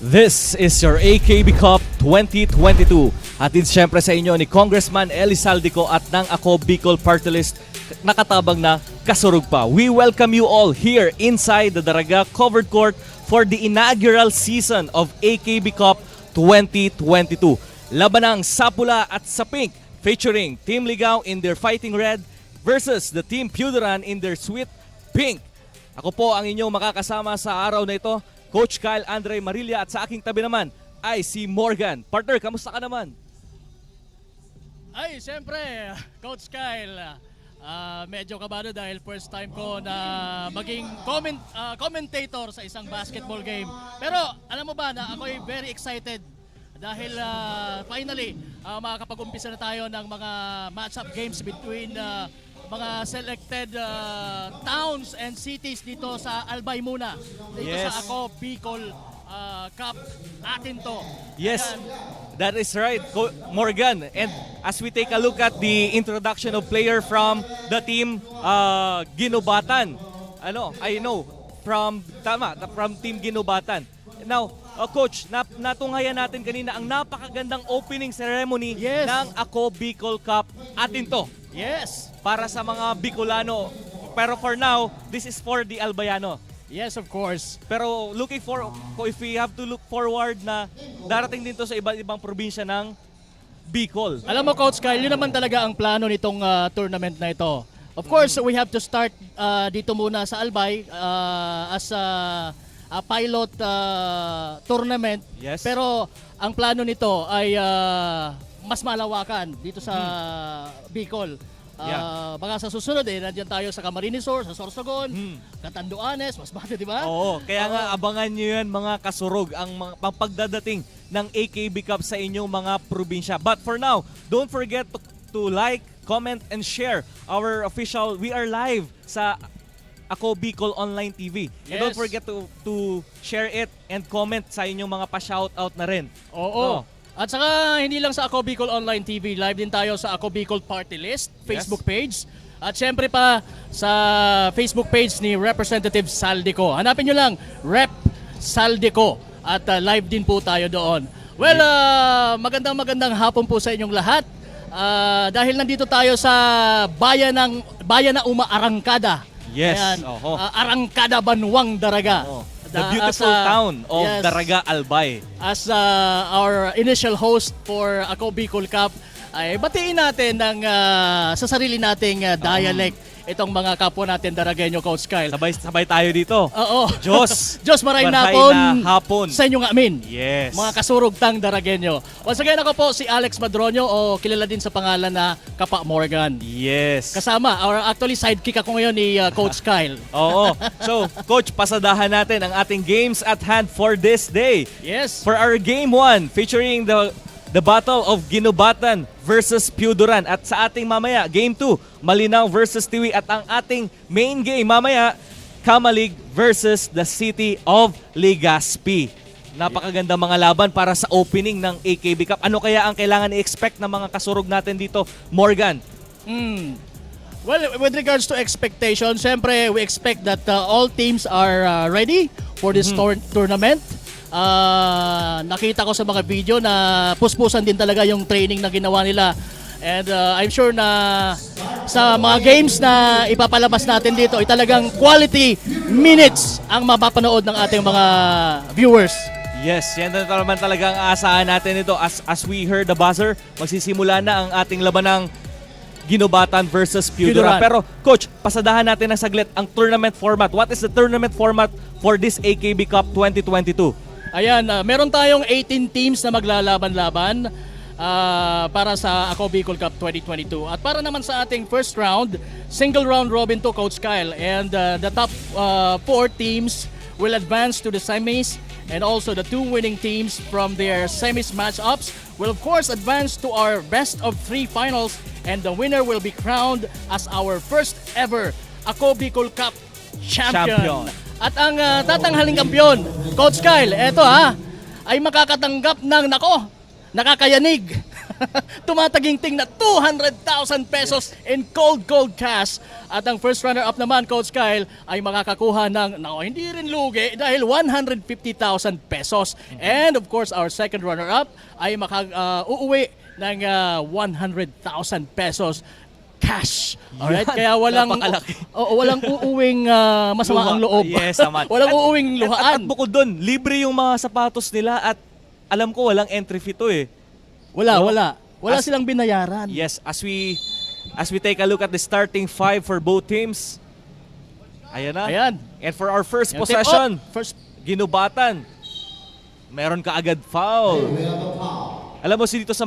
This is your AKB Cup 2022. Hatid siyempre sa inyo ni Congressman Eli Saldico at ng Ako Bicol Party List nakatabang na kasurug pa. We welcome you all here inside the Daraga Covered Court for the inaugural season of AKB Cup 2022. Labanang sa pula at sa pink featuring Team Ligao in their fighting red versus the Team Puduran in their sweet pink. Ako po ang inyong makakasama sa araw na ito, Coach Kyle Andre Marilla, at sa aking tabi naman ay si Morgan. Partner, kamusta ka naman? Ay, siyempre, Coach Kyle, medyo kabado dahil first time ko na maging commentator sa isang basketball game. Pero alam mo ba na ako'y very excited dahil finally makakapag-umpisa na tayo ng mga match-up games between mga selected towns and cities dito sa Albay muna. Dito Yes. sa Ako Bicol Cup, atin to. Yes, Ayan. that is right, Morgan. And as we take a look at the introduction of player from the team Ginubatan. I know, from Team Ginubatan. Now, Coach, natunghayan natin kanina ang napakagandang opening ceremony Yes. ng Ako Bicol Cup. Atin to. Yes. Para sa mga Bicolano. Pero for now, this is for the Albayano. Yes, of course. Pero if we have to look forward na darating din to sa iba't ibang probinsya ng Bicol. Alam mo, Coach Kyle, yun naman talaga ang plano nitong tournament na ito. Of course, we have to start dito muna sa Albay as a pilot tournament. Yes. Pero ang plano nito ay mas malawakan dito sa Bicol. Baka sa susunod nandiyan tayo sa Camarines Sur, sa Sorsogon, Catanduanes, Masbate, di ba? Oo, kaya nga abangan nyo yan mga kasurog ang mga pagdadating ng AKB Cup sa inyong mga probinsya. But for now, don't forget to like, comment, and share our official, we are live sa Ako Bicol Online TV. And don't Yes. forget to share it and comment sa inyong mga pa-shoutout na rin. Oo. No. At saka hindi lang sa Ako Bicol Online TV, live din tayo sa Ako Bicol Party List Facebook page. At syempre pa sa Facebook page ni Representative Saldico. Hanapin nyo lang, Rep Saldico. At live din po tayo doon. Well, magandang hapon po sa inyong lahat. Dahil nandito tayo sa bayan na Arangkada. Yes, Ayan, oho. Arangkada, Banwang, Daraga. Oh, the beautiful town of yes. Daraga, Albay. As our initial host for Ako Bicol Cup, ay batiin natin ng sa sarili nating dialect itong mga kapwa natin Daragenyo, Coach Kyle. Sabay tayo dito. Oo. Diyos. Diyos maray Maray napon na hapon. sa inyong amin. Yes. Mga kasurugtang Daragenyo. Once again, ako po si Alex Madronio o kilala din sa pangalan na Kapa Morgan. Yes. Kasama, or actually sidekick ako ngayon ni Coach Kyle. Oo. So, Coach, pasadahan natin ang ating games at hand for this day. Yes. For our game 1, featuring the Battle of Ginubatan versus Puduran. At sa ating mamaya, game 2, Malinaw versus Tiwi. At ang ating main game mamaya, Kamalig versus the City of Legazpi. Napakaganda mga laban para sa opening ng AKB Cup. Ano kaya ang kailangan i-expect ng mga kasurog natin dito, Morgan? Well, with regards to expectation, syempre we expect that all teams are ready for this tournament. Nakita ko sa mga video na puspusan din talaga yung training na ginawa nila. And I'm sure na sa mga games na ipapalabas natin dito ay talagang quality minutes ang mapapanood ng ating mga viewers. Yes, yan na naman talaga ang aasahan natin ito. As we heard the buzzer, magsisimula na ang ating labanang Ginubatan versus Puduran. Puduran. Pero Coach, pasadahan natin ng saglit ang tournament format. What is the tournament format for this AKB Cup 2022? Ayan, meron tayong 18 teams na maglalaban-laban para sa Ako Bicol Cup 2022. At para naman sa ating first round, single round robin to, Coach Kyle. And the top 4 teams will advance to the semis, and also the 2 winning teams from their semis matchups will of course advance to our best of 3 finals, and the winner will be crowned as our first ever Ako Bicol Cup champion. At ang tatanghaling kampiyon, Coach Kyle, eto ay makakatanggap ng nakakayanig tumataginting na 200,000 pesos in cold cash. At ang first runner-up naman, Coach Kyle, ay makakakuha ng, hindi rin lugi, dahil 150,000 pesos. And of course, our second runner-up ay uuwi ng 100,000 pesos cash. Alright? Yan, Kaya napakalaki. walang uuwing masama ang loob. Yes, naman. Walang uuwing At luhaan. bukod doon, libre yung mga sapatos nila at alam ko walang entry fee to eh. Wala. Wala As- silang binayaran. Yes, as we take a look at the starting five for both teams. Ayan na. Ayan. And for our first Yung possession, tip-off. First, ginubatan. Meron ka agad foul. Alam mo dito sa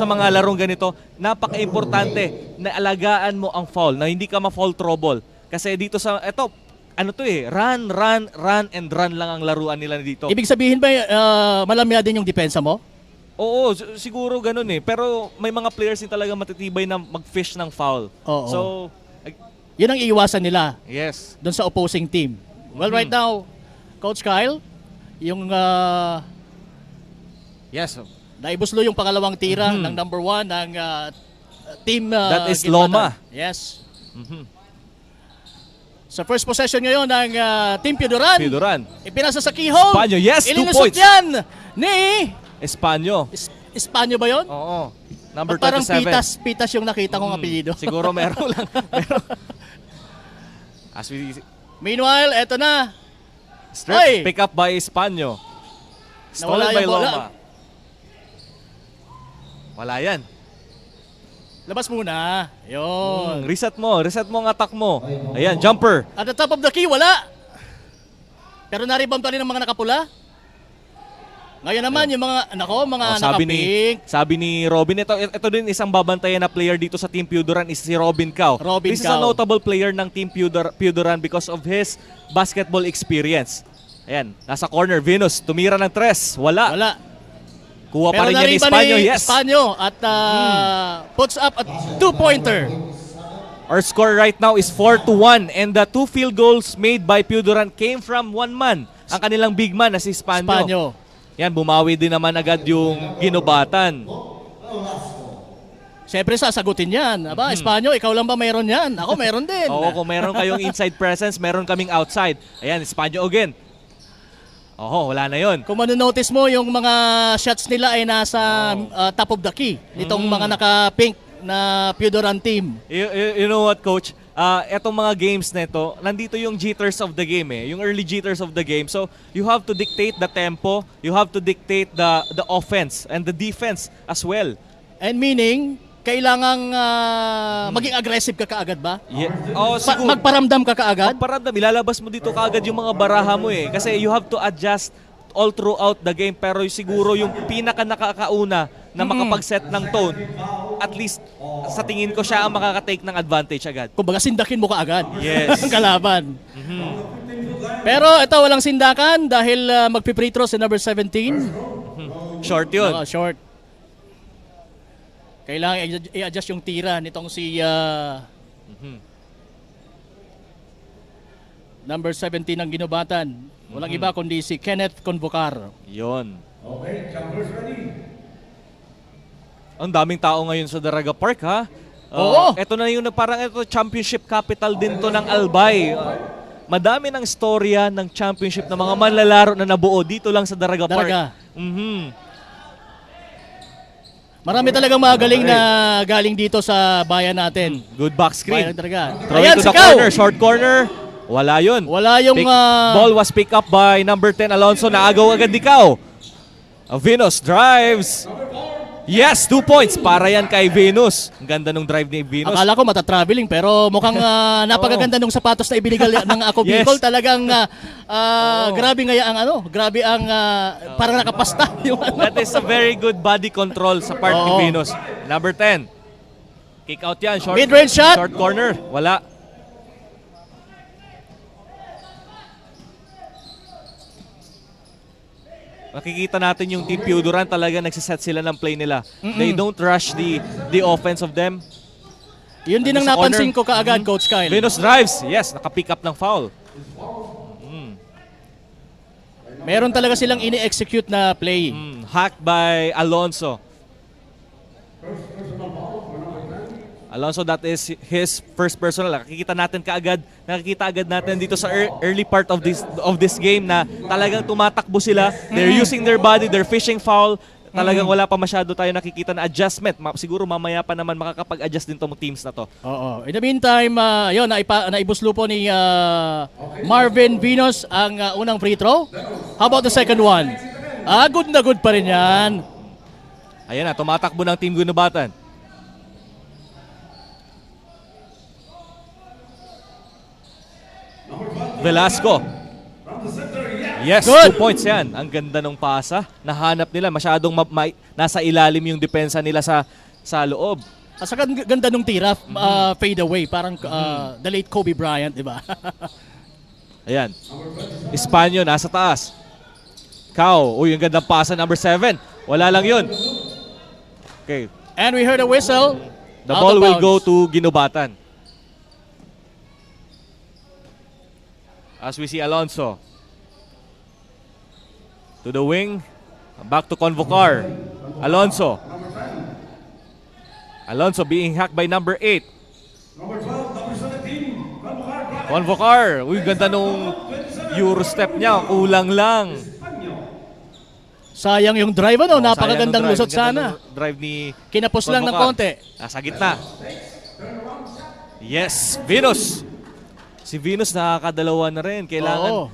mga larong ganito, napaka-importante na alagaan mo ang foul, na hindi ka ma-foul trouble. Kasi dito sa run and run lang ang laruan nila dito. ibig sabihin ba malamya din yung depensa mo? Oo, siguro ganun eh. Pero may mga players din talaga matitibay na mag-fish ng foul. Oo. So, Yun ang iiwasan nila yes. doon sa opposing team. Well, right now, Coach Kyle, yung Yes. naibuslo yung pangalawang tira ng number 1 ng team That is Ginbatan. Loma. Yes. Sa first possession ngayon ng Team Pioduran, Piduran. ipinasa sa keyhole. Espanyo, yes, 2 Ililusot points. yan ni Espanyo. Espanyo ba yun? Oo. Number Parang 27. Pitas yung nakita kong apelyido. Siguro meron lang. As we Meanwhile, eto na. strip, Oy! pick up by Espanyo. Stolen Nawala by yung bola. Loma. Wala yan. Labas muna. Yun. Reset mo ang attack mo. Ayan, jumper. At the top of the key, wala. Pero na-rebound pa rin ng mga nakapula. Ngayon naman, yung mga nakapink. Sabi ni Robin, ito din isang babantayan na player dito sa Team Pioduran is si Robin Cao. Robin This is a Cao. notable player ng Team Pioduran because of his basketball experience. Ayan, nasa corner, Venus, tumira ng 3. Wala. Wala. Kuha pa rin yan ni nariban Espanyo, ni yes. Espanyo at puts up a 2-pointer. Our score right now is 4-1 and the 2 field goals made by Pioduran came from one man. Ang kanilang big man na si Espanyo. Espanyo. Yan, bumawi din naman agad yung ginubatan. Siyempre sasagutin yan. Aba, Espanyo, ikaw lang ba mayroon yan? Ako mayroon din. Oo, kung meron kayong inside presence, meron kaming outside. Ayan, Espanyo again. Oho, wala na yon. Kung manonotice mo, yung mga shots nila ay nasa top of the key. Nitong mga naka-pink na Pioduran team. You know what, Coach? Etong mga games na ito, nandito yung jitters of the game eh. Yung early jitters of the game. So, you have to dictate the tempo. You have to dictate the offense and the defense as well. And meaning, kailangang maging aggressive ka kaagad ba? Oh, siguro. Magparamdam ka kaagad? Magparamdam, ilalabas mo dito kaagad yung mga baraha mo eh. Kasi you have to adjust all throughout the game. Pero siguro yung pinaka nakakauna na makapag-set ng tone, at least sa tingin ko siya ang makakatake ng advantage agad. Kumbaga, sindakin mo kaagad. Yes. Ang kalaban. Pero ito, walang sindakan dahil magpi-free throw si number 17. Short yun. Short. Kailangan i-adjust yung tira nitong si number 17 ng ginubatan. Walang iba kundi si Kenneth Convocar. Yun. Ang daming tao ngayon sa Daraga Park, ha? Oo. Ito na yung parang ito championship capital din to ng Albay. Madami ng istorya ng championship ng mga manlalaro na nabuo dito lang sa Daraga Park. Daraga. Mhm. Marami talagang magaling na galing dito sa bayan natin. Good back screen. Bayan Daraga. Throw Ayan, into the sikaw! corner, short corner. Wala yun. Wala yung Ball was picked up by number 10 Alonso. Naagaw agad ikaw. Venus drives. Yes, 2 points para yan kay Venus. Ang ganda nung drive ni Venus. Akala ko matatraveling pero mukhang napakaganda nung sapatos na ibinigay ng Ako Yes. Bicol. Talagang grabe grabe ang parang nakapasta yung ano. That is a very good body control sa part ni Oo. Venus. Number 10. Kick out yan. Short, Mid-range shot. Short corner. Wala. Makikita natin yung Team Pioduran talaga nagsiset sila ng play nila. They don't rush the offense of them. Yun din ang Sa napansin corner. ko kaagad, Coach Kyle. Venus drives. Yes, naka-pick up ng foul. Meron talaga silang ini-execute na play. Hacked by Alonso. Alonso, that is his first personal. Nakikita agad natin dito sa early part of this game na talagang tumatakbo sila. They're using their body, they're fishing foul. Talagang wala pa masyado tayo nakikita na adjustment. Siguro mamaya pa naman makakapag-adjust din tong teams na to. Oo. In the meantime, yun, naibuslo po ni Marvin Venus ang unang free throw. How about the second one? Good na good pa rin yan. Ayan na, tumatakbo ng Team Ginubatan. Velasco. Yes, Good. 2 points yan. Ang ganda ng pasa. Nahanap nila. Masyadong nasa ilalim yung depensa nila sa loob. At saka ganda nung tira, fade away. Parang the late Kobe Bryant, di ba? Ayan. Espanyo, nasa taas. Cao. Uy, ang gandang pasa, number 7. Wala lang yun. Okay. And we heard a whistle. The Out ball of will go bounds. to Ginubatan. As we see Alonso. To the wing. Back to Convocar. Alonso. Alonso being hacked by number 8. Convocar. Uy, ganda nung Euro step niya. Kulang lang. Sayang yung drive, ano? Napakagandang Sayang nung lusot drive. Ganda sana. nung drive ni Kinapos lang ng Convocar. konti. Nasa gitna. Yes, Venus. Si Venus nakakadalawa na rin. Kailangan Oo.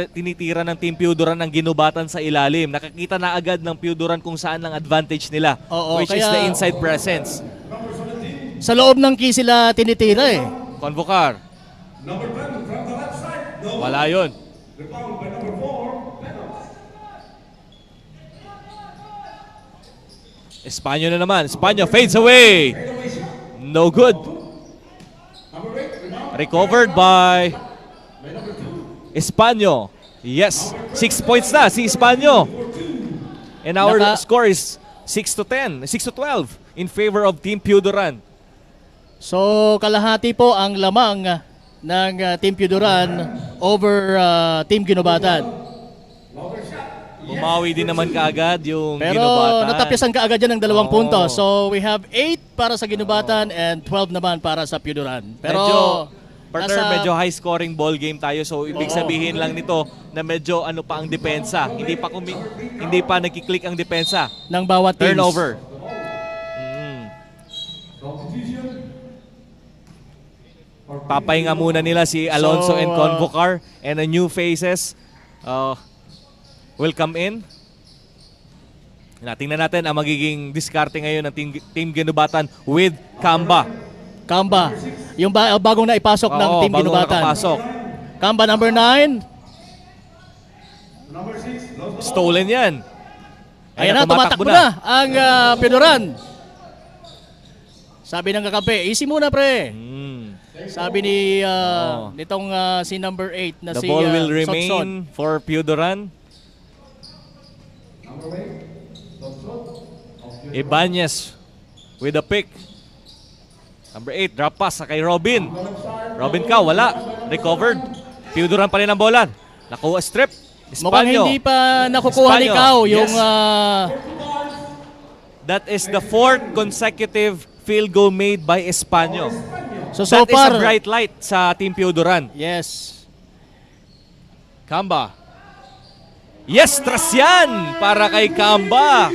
tinitira ng Team Pioduran ang Ginubatan sa ilalim. Nakakita na agad ng Pioduran kung saan ang advantage nila. Oo, which is kaya- the inside presence. Sa loob ng key sila tinitira eh. Convocar. Wala yun. Espanyo na naman. Espanyo fades away. No good. Recovered by Espanyo. Yes, 6 points na si Espanyo. And our score is 6-10, 6-12 in favor of Team Pioduran. So kalahati po ang lamang ng Team Pioduran over Team Ginubatan. Bumawi din naman kaagad yung Pero Ginubatan. natapyasan ka agad yan ng 2 Oo. puntos. So we have 8 para sa Ginubatan and 12 naman para sa Pioduran. Pero Medyo high scoring ball game tayo, so ibig sabihin lang nito na medyo ano pa ang depensa. Hindi pa nagki-click ang depensa. ng bawat teams. Turnover. Papahinga muna nila si Alonso So, and Convocar, and the new faces will come in. Tingnan natin ang magiging diskarte ngayon ng Team Ginubatan with Kamba. Kamba, yung bagong naipasok ng Team bagong Ginubatan. nakapasok. Kamba number 9. Stolen yan. Ayan na, tumatakbo na ang Pioduran. Sabi ng kakampi, easy muna pre. Sabi ni nitong si number 8 na The si ball will Sotson. remain for Pioduran. Ibanez with the pick. Number 8, drop pass sa kay Robin. Robin ka, wala. Recovered. Pioduran pa rin ang bola. Nakuha strip. Mukhang Espanyo. hindi pa nakukuha ni Espanyo. Cao yung Yes. That is the 4th consecutive field goal made by Espanyo. so That far. is a bright light sa Team Pioduran. Yes. Kamba. Yes, tras yan para kay Kamba.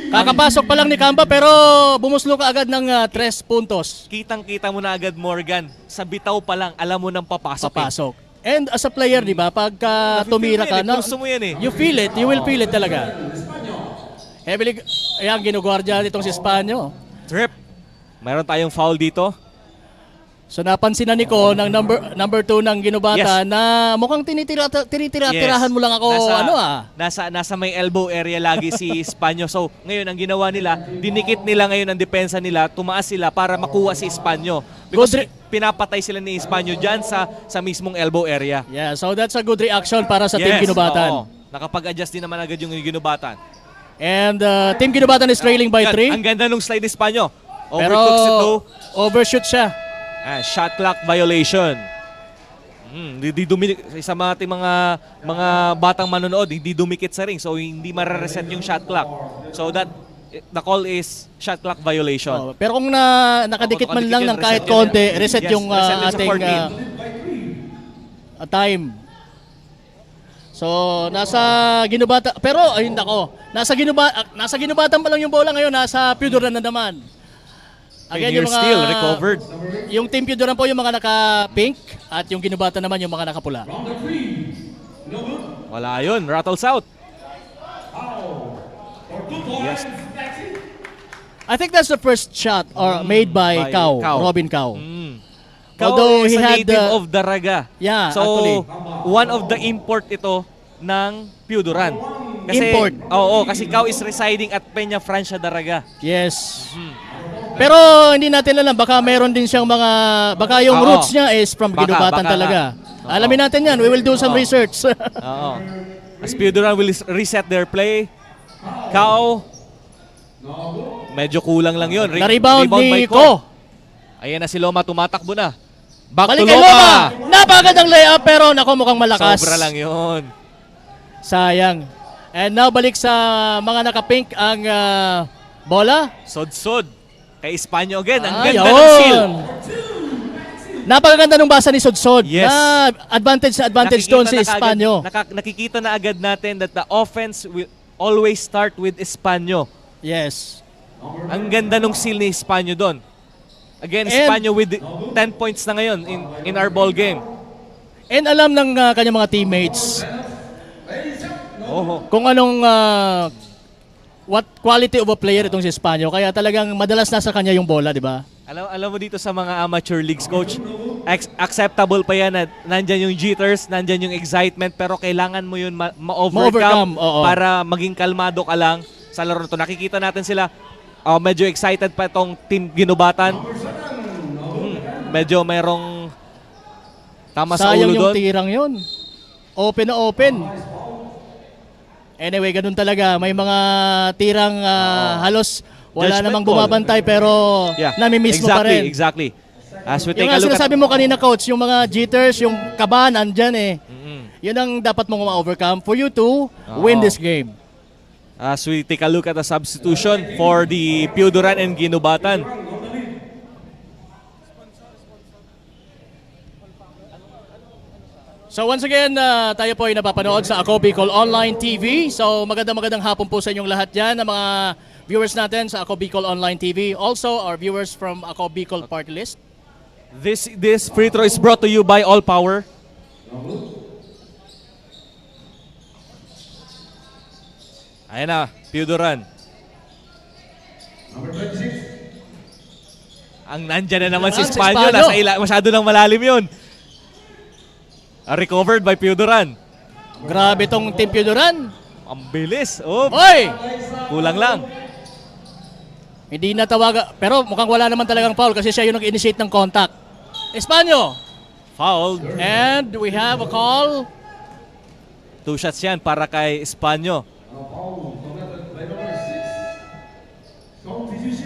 Kakapasok pa lang ni Kamba pero bumuslo ka agad ng 3 puntos. Kitang-kita mo na agad, Morgan. Sa bitaw pa lang, alam mo nang papasok. Papasok. And as a player, di ba, pagka tumira ka, Gusto mo yan eh. you feel it, you will feel it talaga. Heavily, ayan, ginuguardia nitong si Espanyo. Trip. Mayroon tayong foul dito. So napansin na ni Ko ng number 2 ng Ginubata Yes. na mukhang tinitira-tirahan mo lang ako, Nasa may elbow area lagi si Espanyo. So, ngayon, ang ginawa nila, dinikit nila ngayon ang depensa nila, tumaas sila para makuha si Espanyo. Because pinapatay sila ni Espanyo dyan sa mismong elbow area. Yeah, so that's a good reaction para sa Team Ginubatan. oo. Nakapag-adjust din naman agad yung Ginubatan. And Team Ginubatan is trailing by 3. Ang ganda nung slide ni Espanyo. Pero Overcooks it though. overshoot siya. Shot clock violation. Sa mga ating mga batang manonood, hindi dumikit sa ring. So, hindi mare-reset yung shot clock. So, that the call is shot clock violation. Oh, pero kung nakadikit man lang ng kahit reset yun. konti, reset Yes, yung reset yun sa ating 14. time. So, nasa ginubata, pero ayun nako, nasa ginubatan pa lang yung bola ngayon, nasa Puduran na naman. Clear steal, recovered. Yung team Puduran po yung mga naka-pink at yung ginubatan naman yung mga nakapula. Wala yun, rattles out. Yes. I think that's the first shot made by Cao, Robin Cao. Cao Although is he a had native of Daraga. Yeah, so, actually. one of the import ito ng Puduran. Kasi, Import? Oo, kasi Cao is residing at Peña Francia, Daraga. Yes. Pero hindi natin alam, baka meron din siyang baka yung Oo. roots niya is from Baka ginubatan talaga. Alamin natin yan, we will do some research. Oo. As Puduran will reset their play. Cao, medyo kulang lang yun. Na-rebound by ni Ko. Ayan na si Loma, tumatakbo na. Back Balik to kay Loma. Loma! Napakagandang layup pero nako mukhang malakas. Sobra lang yun. Sayang. And now balik sa mga naka-pink ang bola. Sod-sod. Kay Espanyo again. Ang Ayun. ganda ng seal. Napakaganda ng basa ni Sodsod. Yes. Na advantage doon si Espanyo. Nakikita na agad natin that the offense will always start with Espanyo. Yes. Ang ganda nung seal ni Espanyo doon. Again, And- Espanyo with 10 points na ngayon in our ball game. And alam ng kanyang mga teammates Oho. kung anong what quality of a player itong si Espanyo. Kaya talagang madalas nasa kanya yung bola, di ba? Alam mo dito sa mga amateur leagues, coach, acceptable pa yan na nandyan yung jitters, nandyan yung excitement, pero kailangan mo yun ma-overcome oo. para maging kalmado ka lang sa laro na to. Nakikita natin sila, medyo excited pa itong team ginubatan. Medyo merong tama sa Sayang ulo yung doon. tirang yun. Open na open. Anyway, ganun talaga. May mga tirang halos wala Judgment namang call. bumabantay pero nami-miss mo pa rin. Exactly. As we take Yung a look sinasabi mo kanina, coach, yung mga jitters, yung kaba, nandyan eh. Yun ang dapat mong ma-overcome for you to win this game. As we take a look at the substitution for the Puduran and Ginubatan. So once again, tayo po ay napapanood sa Ako Bicol Online TV. So magandang hapon po sa inyong lahat dyan, ng mga viewers natin sa Ako Bicol Online TV. Also, our viewers from Ako Bicol Party List. This free throw is brought to you by All Power. Ayan na, Puduran. Ang nandyan na naman si Yan, si Espanyo. Espanyo. Masyado nang malalim yun. Recovered by Puduran. Grabe tong Team Puduran. Ang bilis. Oh, Oy! kulang lang. Hindi natawag, pero mukhang wala naman talagang foul kasi siya yung nag-initiate ng contact. Espanyo! Fouled. And we have a call. 2 shots yan para kay Espanyo.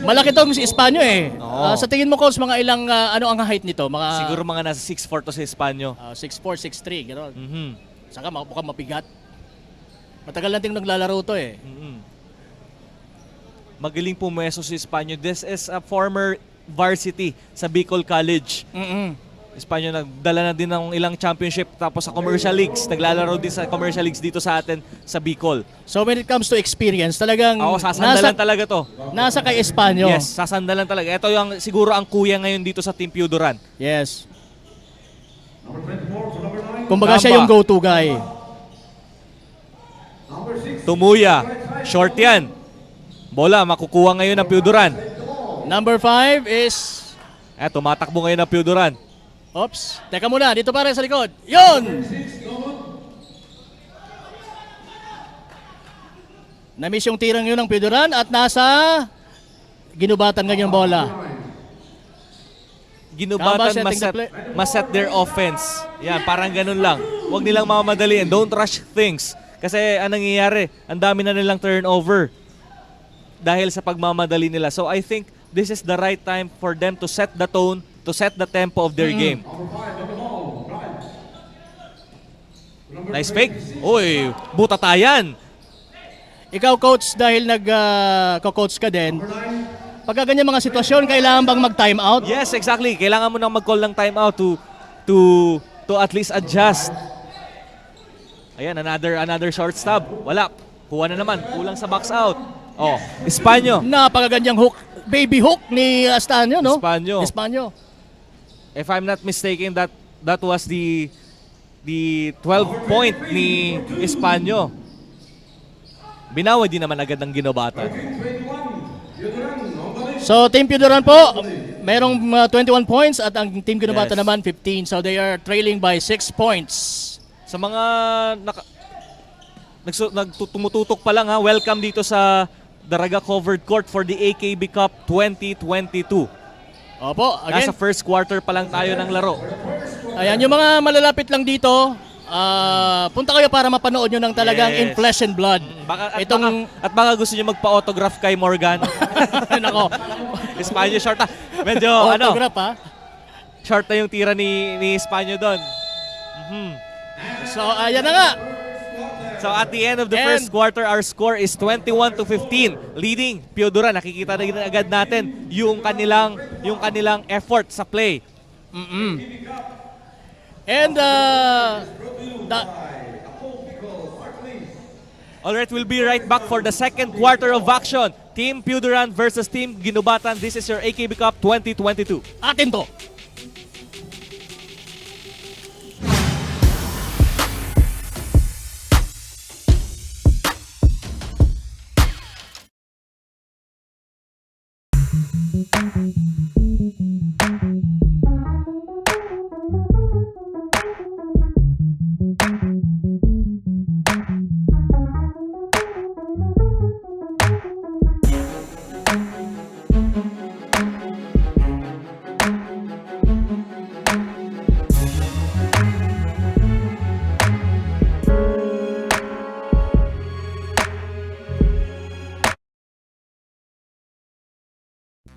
Malaki tong si Espanyo eh. Oo. Sa tingin mo, coach, mga ilang, ano ang height nito? Mga Siguro mga nasa 6'4 to si Espanyo. 6'4", 6'3", gano'n. Mhm. Saka mukhang mabigat. Matagal nating naglalaro to eh. Magaling pumeso si Espanyo. This is a former varsity sa Bicol College. Espanyo nagdala na din ng ilang championship tapos sa commercial leagues. Naglalaro din sa commercial leagues dito sa atin sa Bicol. So when it comes to experience, talagang Sasandalan talaga to. nasa kay Espanyo. Yes, sasandalan talaga. Ito yung siguro ang kuya ngayon dito sa Team Puduran. Yes. Kumbaga siya yung go-to guy. Tumuya. Short yan. Bola, makukuha ngayon ng Puduran. Number 5 is... Tumatakbo ngayon ng Puduran. Oops. Teka muna, dito pa rin sa likod. Yun! Na-miss yung tirang yun ng Puduran at nasa ginubatan ganyan bola. Ginubatan Tama, setting the play. maset their offense. Yan, parang ganun lang. Huwag nilang mamadaliin. Don't rush things. Kasi anong nangyayari? Ang dami na nilang turnover dahil sa pagmamadali nila. So I think this is the right time for them to set the tone, to set the tempo of their game. Nice fake. Uy, butatayan. Ikaw coach, dahil nag-coach ka din, pagka ganyan mga sitwasyon, kailangan bang mag-time out? Yes, exactly. Kailangan mo nang mag-call ng timeout to at least adjust. Ayan, another short stop. Wala. Kuha na naman. Kulang sa box out. Oh, Espanyo. Napakagandang hook, baby hook ni Estanio, no? Espanyo. Espanyo. If I'm not mistaken, that was the 12 point ni Espanyo. Binawi din naman agad ng Ginobatan. So, Team Piudaran po, merong 21 points at ang Team Ginobata Yes. naman 15. So, they are trailing by 6 points. Sa mga tumututok pa lang ha, welcome dito sa Daraga Covered Court for the AKB Cup 2022. Opo, again, Nasa first quarter pa lang tayo ng laro. ayan, yung mga malalapit lang dito, punta kayo para mapanood nyo ng talagang Yes. in flesh and blood. Baka gusto niyo magpa-autograph kay Morgan. Nako, Espanyo short na. Medyo autograph ha. short na yung tira ni Espanyo doon. So, ayan na nga. So at the end of the And- first quarter, our score is 21-15, leading Piodora. Nakikita na agad natin yung kanilang effort sa play. And, Alright, we'll be right back for the second quarter of action. Team Piodoran versus Team Ginubatan. This is your AKB Cup 2022. atin to.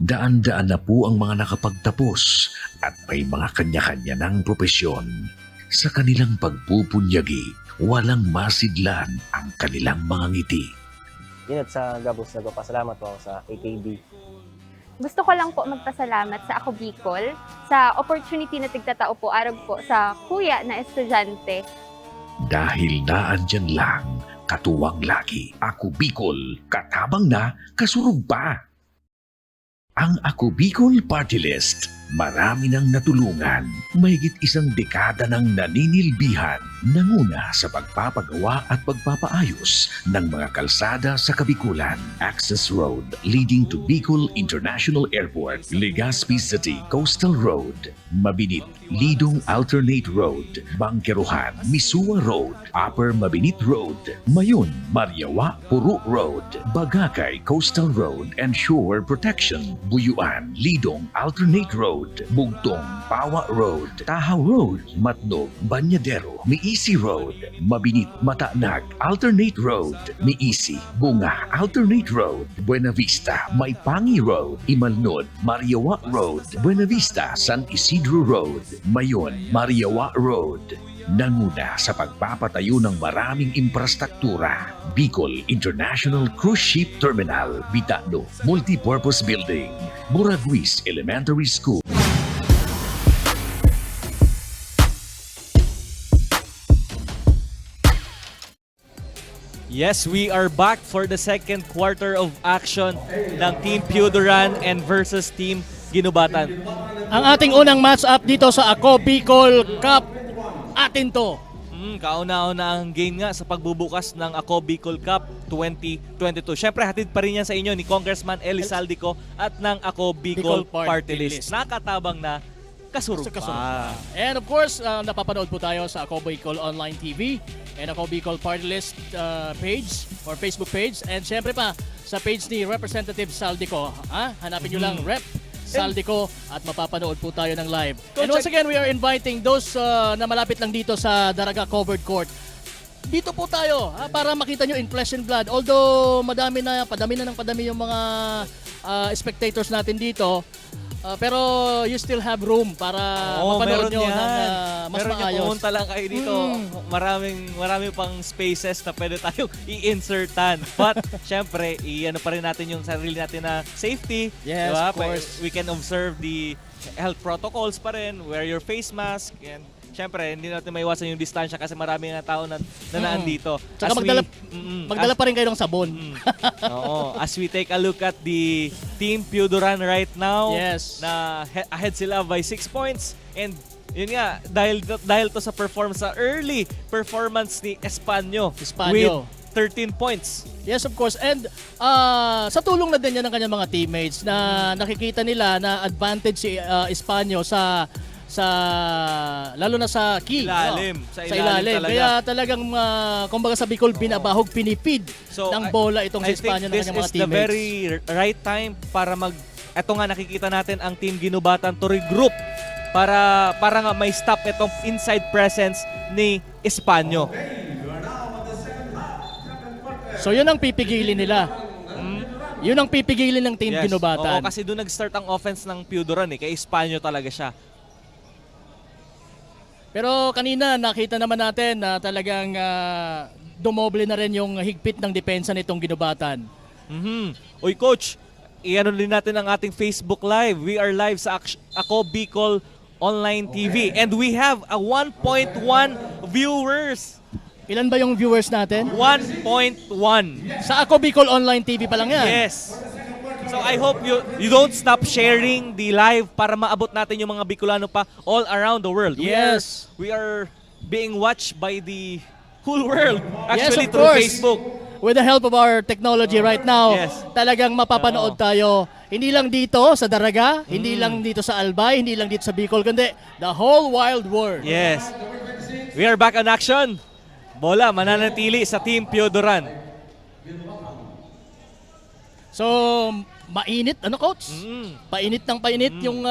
Daan-daan na po ang mga nakapagtapos at may mga kanya-kanya ng propesyon. Sa kanilang pagpupunyagi, walang masidlan ang kanilang mga ngiti. Yun at sa Gabos, nagpapasalamat po ako sa AKB. Gusto ko lang po magpasalamat sa Ako Bicol sa opportunity na tigtatao po arag po sa kuya na estudyante. Dahil naandyan lang, katuwang lagi. Ako Bicol, katabang na, kasurug pa. Ang Ako Bicol Party List, marami nang natulungan, mahigit isang dekada nang naninilbihan, nanguna sa pagpapagawa at pagpapaayos ng mga kalsada sa Kabikulan. Access Road leading to Bicol International Airport, Legazpi City Coastal Road, Mabinit, Lidong Alternate Road, Bangkeruhan, Misua Road, Upper Mabinit Road, Mayon, Mariawa, Puro Road, Bagakay Coastal Road and Shore Protection, Buyuan, Lidong Alternate Road, Bugtong, Pawa Road, Tahaw Road, Matnog, Banyadero, Miisi Road, Mabinit, Matanag, Alternate Road, Miisi, Bunga, Alternate Road, Buena Vista, Maipangi Road, Imalnod, Mariawa Road, Buena Vista, San Isidro Road, Mayon, Mariawa Road. Nanguna sa pagpapatayo ng maraming infrastruktura. Bicol International Cruise Ship Terminal, Bitano, Multipurpose Building, Buraguis Elementary School. Yes, we are back for the second quarter of action ng Team Piodoran and versus Team Ginubatan. Ang ating unang match-up dito sa Ako Bicol Cup, atin to. Kauna-una ang game nga sa pagbubukas ng Ako Bicol Cup 2022. Siyempre, hatid pa rin yan sa inyo ni Congressman Eli Saldico at ng Ako Bicol Bicol Party Party List. List. Nakatabang na kasurug Sa kasunod. pa. And of course, napapanood po tayo sa Ako Bicol Online TV and Ako Bicol Party List page or Facebook page. And syempre pa, sa page ni Representative Saldico. Hanapin nyo lang Rep Saldico at mapapanood po tayo ng live. And once again, we are inviting those na malapit lang dito sa Daraga Covered Court. Dito po tayo para makita nyo in flesh and blood. Although padami na yung mga spectators natin dito, Pero you still have room para mapanood nyo ng mas meron maayos. pumunta lang kayo dito. Marami pang spaces na pwede tayong i-insertan. But, syempre, i-ano pa rin natin yung sarili natin na safety. Yes, diba? of course. We can observe the health protocols pa rin. Wear your face mask. And, syempre, hindi natin maiwasan yung distansya kasi marami nga tao na nandito. Tsaka magdala pa rin kayo ng sabon. Oo. As we take a look at the Team Pioduran right now, Yes. na ahead sila by 6 points. And yun nga, dahil to sa early performance ni Espanyo Espanyo. with 13 points. Yes, of course. And sa tulong na din yan ng kanyang mga teammates na nakikita nila na advantage si Espanyo lalo na sa key. Ilalim. no? Sa ilalim talaga. Kaya talagang, kumbaga sa Bicol, binabahog, pinipid ng bola itong si Espanya ng kanyang mga this is the teammates. very right time para eto nga nakikita natin ang Team Ginubatan to regroup para nga may stop itong inside presence ni Espanyo. So yun ang pipigilin nila. Yun ang pipigilin ng Team Ginubatan. Oo, kasi doon nag-start ang offense ng Pioduran kay Espanyo talaga siya. Pero kanina nakita naman natin na talagang dumoble na rin yung higpit ng depensa nitong Ginubatan. Uy coach, iano din natin ang ating Facebook Live. We are live sa Ako Bicol Online TV and we have a 1.1 viewers. Ilan ba yung viewers natin? 1.1. Sa Ako Bicol Online TV pa lang yan. Yes. So I hope you don't stop sharing the live para maabot natin yung mga Bicolano pa all around the world. Yes. We are being watched by the whole world. Yes, Actually of through course. Facebook. With the help of our technology right now, Yes. talagang mapapanood tayo. Hindi lang dito sa Daraga, hindi lang dito sa Albay, hindi lang dito sa Bicol, kundi the whole wild world. Yes. We are back in action. Bola mananatili sa Team Pioduran. So, mainit, ano coach? Painit ng painit yung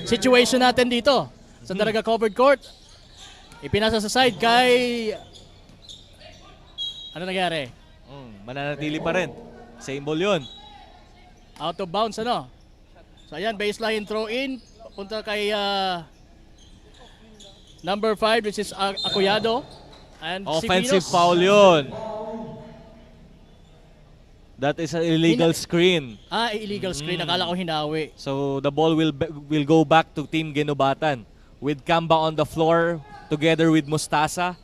situation natin dito sa Daraga covered court. Ipinasa sa side kay... Ano nangyari? Mananatili pa rin. Same ball yun. Out of bounds, ano? So, ayan, baseline throw in. Punta kay number 5, which is Acoyado. And Offensive Sipinos. foul yun. That is an illegal screen. Illegal screen. Akala ko hinawi. So the ball will go back to Team Ginubatan with Kamba on the floor together with Mustasa.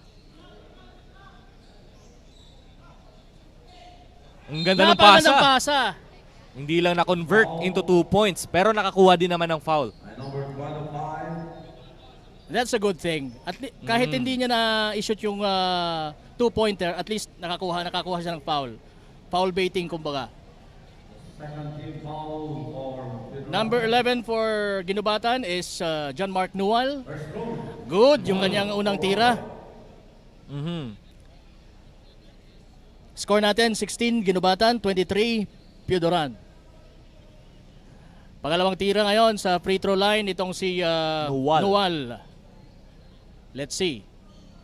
Ang ganda ng Napaka pasa. ng pasa. Hindi lang na-convert into 2 points pero nakakuha din naman ng foul. That's a good thing. Kahit hindi niya na-shoot yung 2-pointer, at least nakakuha siya ng foul. Foul baiting, kumbaga. Number 11 for Ginubatan is John Mark Nual. Good, yung kanyang unang tira. Score natin, 16 Ginubatan, 23 Pioduran. Pangalawang tira ngayon sa free throw line itong si Nual. Let's see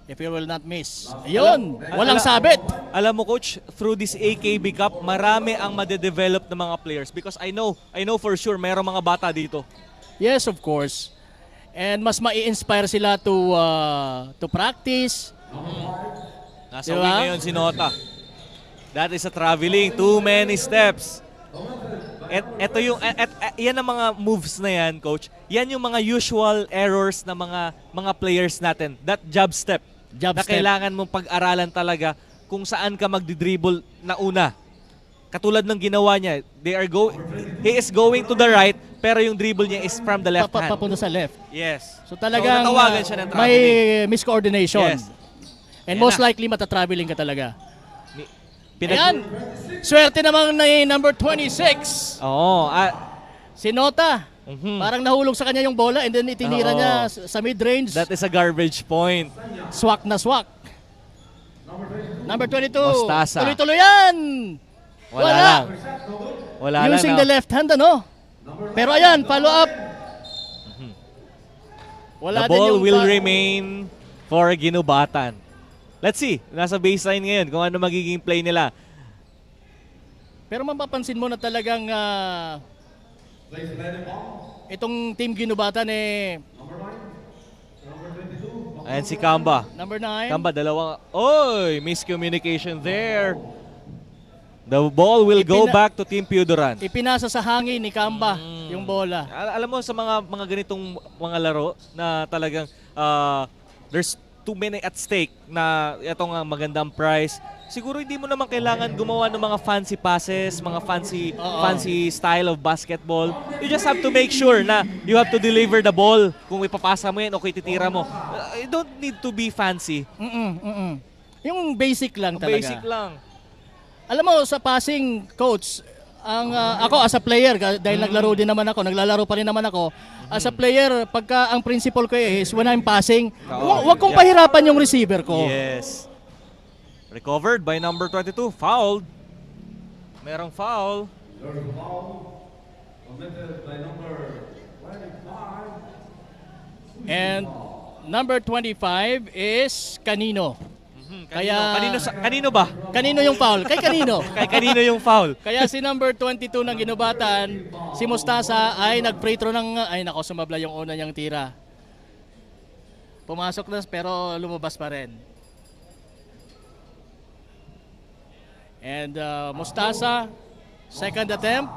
if he will not miss. Ayun, walang sabit. Alam mo coach, through this AKB Cup, marami ang madedevelop ng mga players because I know for sure mayroong mga bata dito. Yes, of course. And mas mai-inspire sila to practice. Nasa Diba? uwi ngayon si Nota. That is a traveling, too many steps. Ito yung yan ang mga moves na yan, coach. Yan yung mga usual errors na mga players natin. That jab step. Na kailangan mong pag-aralan talaga kung saan ka magdi-dribble na una. Katulad ng ginawa niya, he is going to the right pero yung dribble niya is from the left hand. Papunta sa left. Yes. So talagang natawagan siya ng may traveling. miscoordination. Yes. And Ayan most na. likely matatraveling ka talaga. Ayan, swerte naman na number 26. Oo. Si Nota. Mhm. Parang nahulog sa kanya yung bola and then itinira Oo. niya sa mid-range. That is a garbage point. Swak na swak. Number 22. Mostasa. Tuloy-tuloy yan. Wala lang. Wala lang. Using no? the left hand, ano? Pero ayan, follow up. Wala The din ball yung will remain for Ginubatan. Let's see. Nasa baseline ngayon kung ano magiging play nila. Pero mapapansin mo na talagang Itong team Ginubatan Ayan si Kamba. number 9. Kamba, dalawa. Oy, miscommunication there. The ball will go back to Team Piodoran. Ipinasa sa hangin ni Kamba yung bola. Alam mo sa mga ganitong mga laro na talagang there's too many at stake na itong magandang prize. Siguro hindi mo naman kailangan gumawa ng mga fancy passes, mga fancy style of basketball. You just have to make sure na you have to deliver the ball. Kung ipapasa mo yan o ititira mo. You don't need to be fancy. Yung basic lang talaga. Basic lang. Alam mo, sa passing, coach, ako as a player, dahil naglalaro pa rin naman ako, as a player, pagka ang principle ko is when I'm passing, wag kong pahirapan yung receiver ko. Yes. Recovered by number 22. Fouled. Merong foul. And number 25 is Kanino. Kanino ba? Kanino yung foul? Kay Kanino. Kay kanino yung foul? Kaya si number 22 ng Ginubatan, si Mustasa ay nag-free throw sumabla yung una niyang tira. Pumasok na pero lumabas pa rin. And Mustasa, second attempt.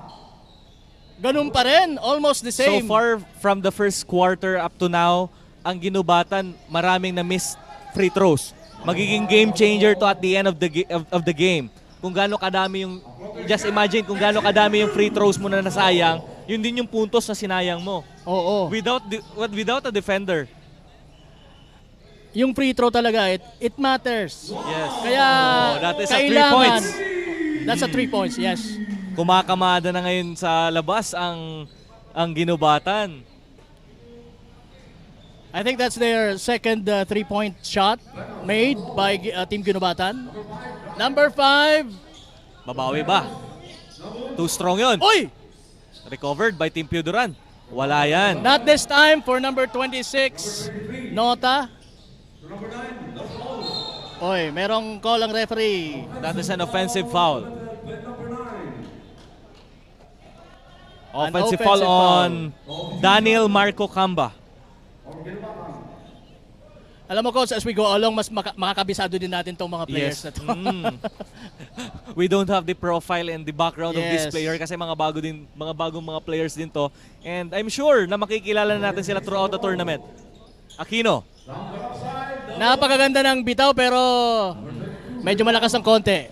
Ganun pa rin, almost the same. So far from the first quarter up to now, ang Ginubatan maraming na miss free throws. Magiging game changer to at the end of the game. Kung gaano kadami yung just imagine kung gaano kadami yung free throws mo na nasayang, yun din yung puntos na sinayang mo. Oo. Without a defender. Yung free throw talaga, it matters. Yes. Kaya that is a 3 kailangan, points. That's a 3 points, yes. Kumakamada na ngayon sa labas ang Ginubatan. I think that's their second 3-point shot made by Team Ginubatan. Number 5. Babawi ba? Too strong yun. Uy! Recovered by Team Piodoran. Wala yan. Not this time for number 26, Nota. Uy, merong call ang referee. That is an offensive foul. Offensive foul on Daniel Marco Kamba. Alam mo, coach, as we go along, mas makakabisado din natin tong mga players na to. We don't have the profile and the background of this Yes. player kasi mga bagong mga players din to. And I'm sure na makikilala na natin sila throughout the tournament. Aquino. Napakaganda ng bitaw pero medyo malakas ang konti.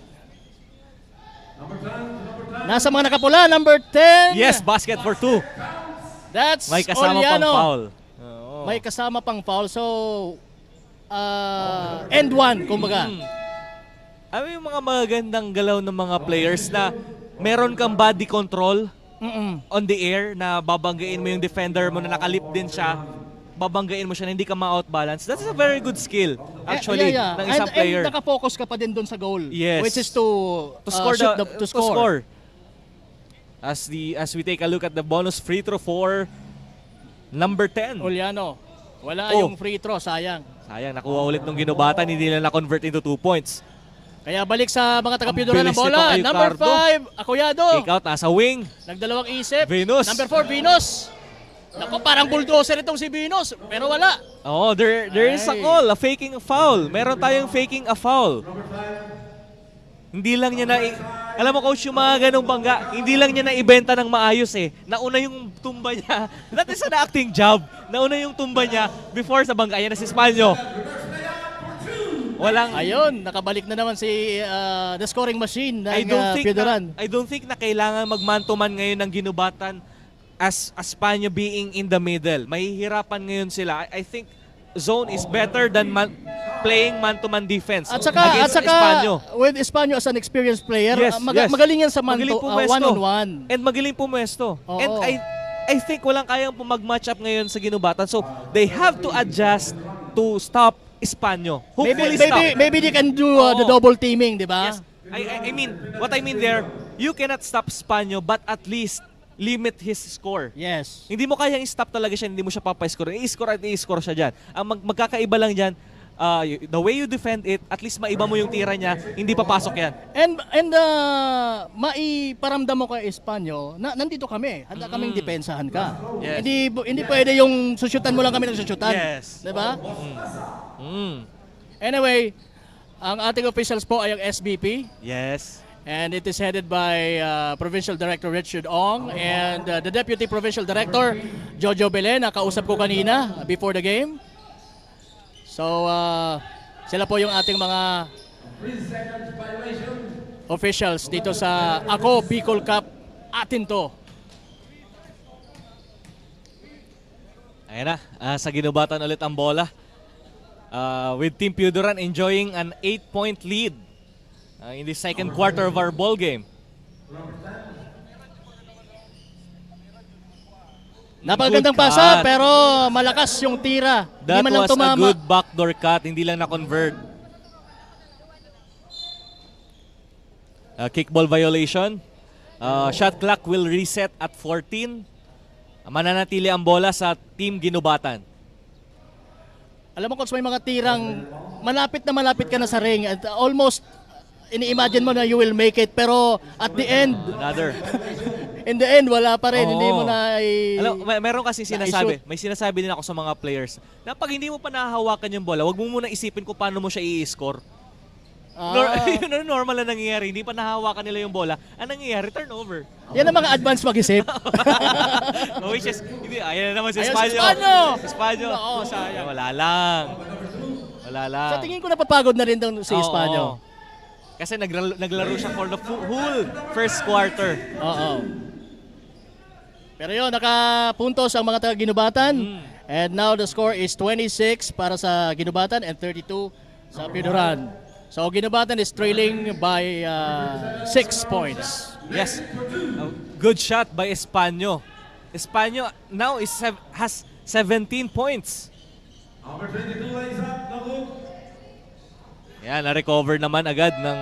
Nasa mga nakapula, number 10. Yes, basket for 2. That's May kasama pang Oliano. foul. May kasama pang foul. So, end one, kumbaga. Ano yung mga magagandang galaw ng mga players na meron kang body control on the air na babanggain mo yung defender mo na nakalip din siya, babanggain mo siya na hindi ka ma-outbalance. That's a very good skill actually ng isang player. And nakafocus ka pa din dun sa goal. Yes. Which is to score shoot to score. As we take a look at the bonus free throw for number 10. Oliano. Wala Oh. yung free throw, sayang. Sayang, nakuha ulit ng Ginubatan, hindi nila na-convert into 2 points. Kaya balik sa mga taga-Piodoran ng bilis bola. nito kay Number Ricardo. 5, Akoyado. Kick out, nasa wing. Nagdalawang isip. Venus. Number 4, Venus. Naku, parang bulldozer itong si Venus. Pero wala. Oh, there is a call, a faking a foul. Meron tayong faking a foul. Hindi lang niya alam mo coach, yung mga ganong bangga, hindi lang niya na-ibenta ng maayos eh. Nauna yung tumba niya. That is an acting job. Nauna yung tumba niya before sa bangga. Ayan na si Spanyo. Walang... Ayun, nakabalik na naman si the scoring machine ng Piodoran. I don't think na kailangan mag-man-to-man ngayon ng Ginubatan as Spanyo being in the middle. Mahihirapan ngayon sila. I think zone is better than playing man-to-man defense against Spanyo. With Spanyo as an experienced player, Yes, yes. magaling yan sa Magaling pumesto. one-on-one. And magaling pumesto. Oo. And I think walang kayang mag-match up ngayon sa Ginubatan. So they have to adjust to stop Spanyo. Hopefully stop. Maybe they can do the double teaming, di ba? Yes. I mean, what I mean there, you cannot stop Spanyo but at least limit his score. Yes. Hindi mo kayang i-stop talaga siya, hindi mo siya papay-score. I-score at i-score siya dyan. Ang magkakaiba lang dyan, the way you defend it, at least maiba mo yung tira niya, hindi papasok yan. And maiparamdam mo kay Espanyo na nandito kami, handa kaming depensahan ka. Yes. Hindi pwede yung susyutan mo lang kami ng susyutan. Yes. 'Di ba? Mm. Anyway, ang ating officials po ay ang SBP. Yes. And it is headed by Provincial Director Richard Ong and the Deputy Provincial Director Jojo Belen, na kausap ko kanina before the game. So, sila po yung ating mga officials dito sa Ako Bicol Cup. Atin to. Ayan na, sa ginubatan ulit ang bola. With Team Pioduran enjoying an 8-point lead in the second quarter of our ball game. Napakagandang Good pasa cut. pero malakas yung tira. That Hindi man lang was a tumama. good backdoor cut, hindi lang na-convert. Kickball violation. Shot clock will reset at 14. Mananatili ang bola sa Team Ginubatan. Alam mo, Coach, may mga tirang malapit ka na sa ring at almost ini-imagine mo na you will make it, pero at the end, Another. in the end, wala pa rin. Oo. Hindi mo na Alam, meron kasi sinasabi, Na-i-shoot. may sinasabi din ako sa mga players na pag hindi mo pa nahahawakan yung bola, wag mo muna isipin kung paano mo siya i-score. Yun ang normal na nangyayari. Hindi pa nahahawakan nila yung bola. Ang nangyayari, turnover. Yan ang mga advance mag-isip. Which is, hindi, ayan na naman si Ayun, si Espanyo. Espanyo! Espanyo. Oo, sayang. Wala lang. Wala lang. Sa tingin ko napapagod na rin daw si Oo, Espanyo. oo. Kasi naglaro siya for the whole first quarter. Oo. Pero yun, nakapuntos ang mga taga-Ginubatan. And now the score is 26 para sa Ginubatan and 32 sa Pioduran. So Ginubatan is trailing by 6 points. Yes. Good shot by Espanyo. Espanyo now has 17 points. Yan, na-recover naman agad ng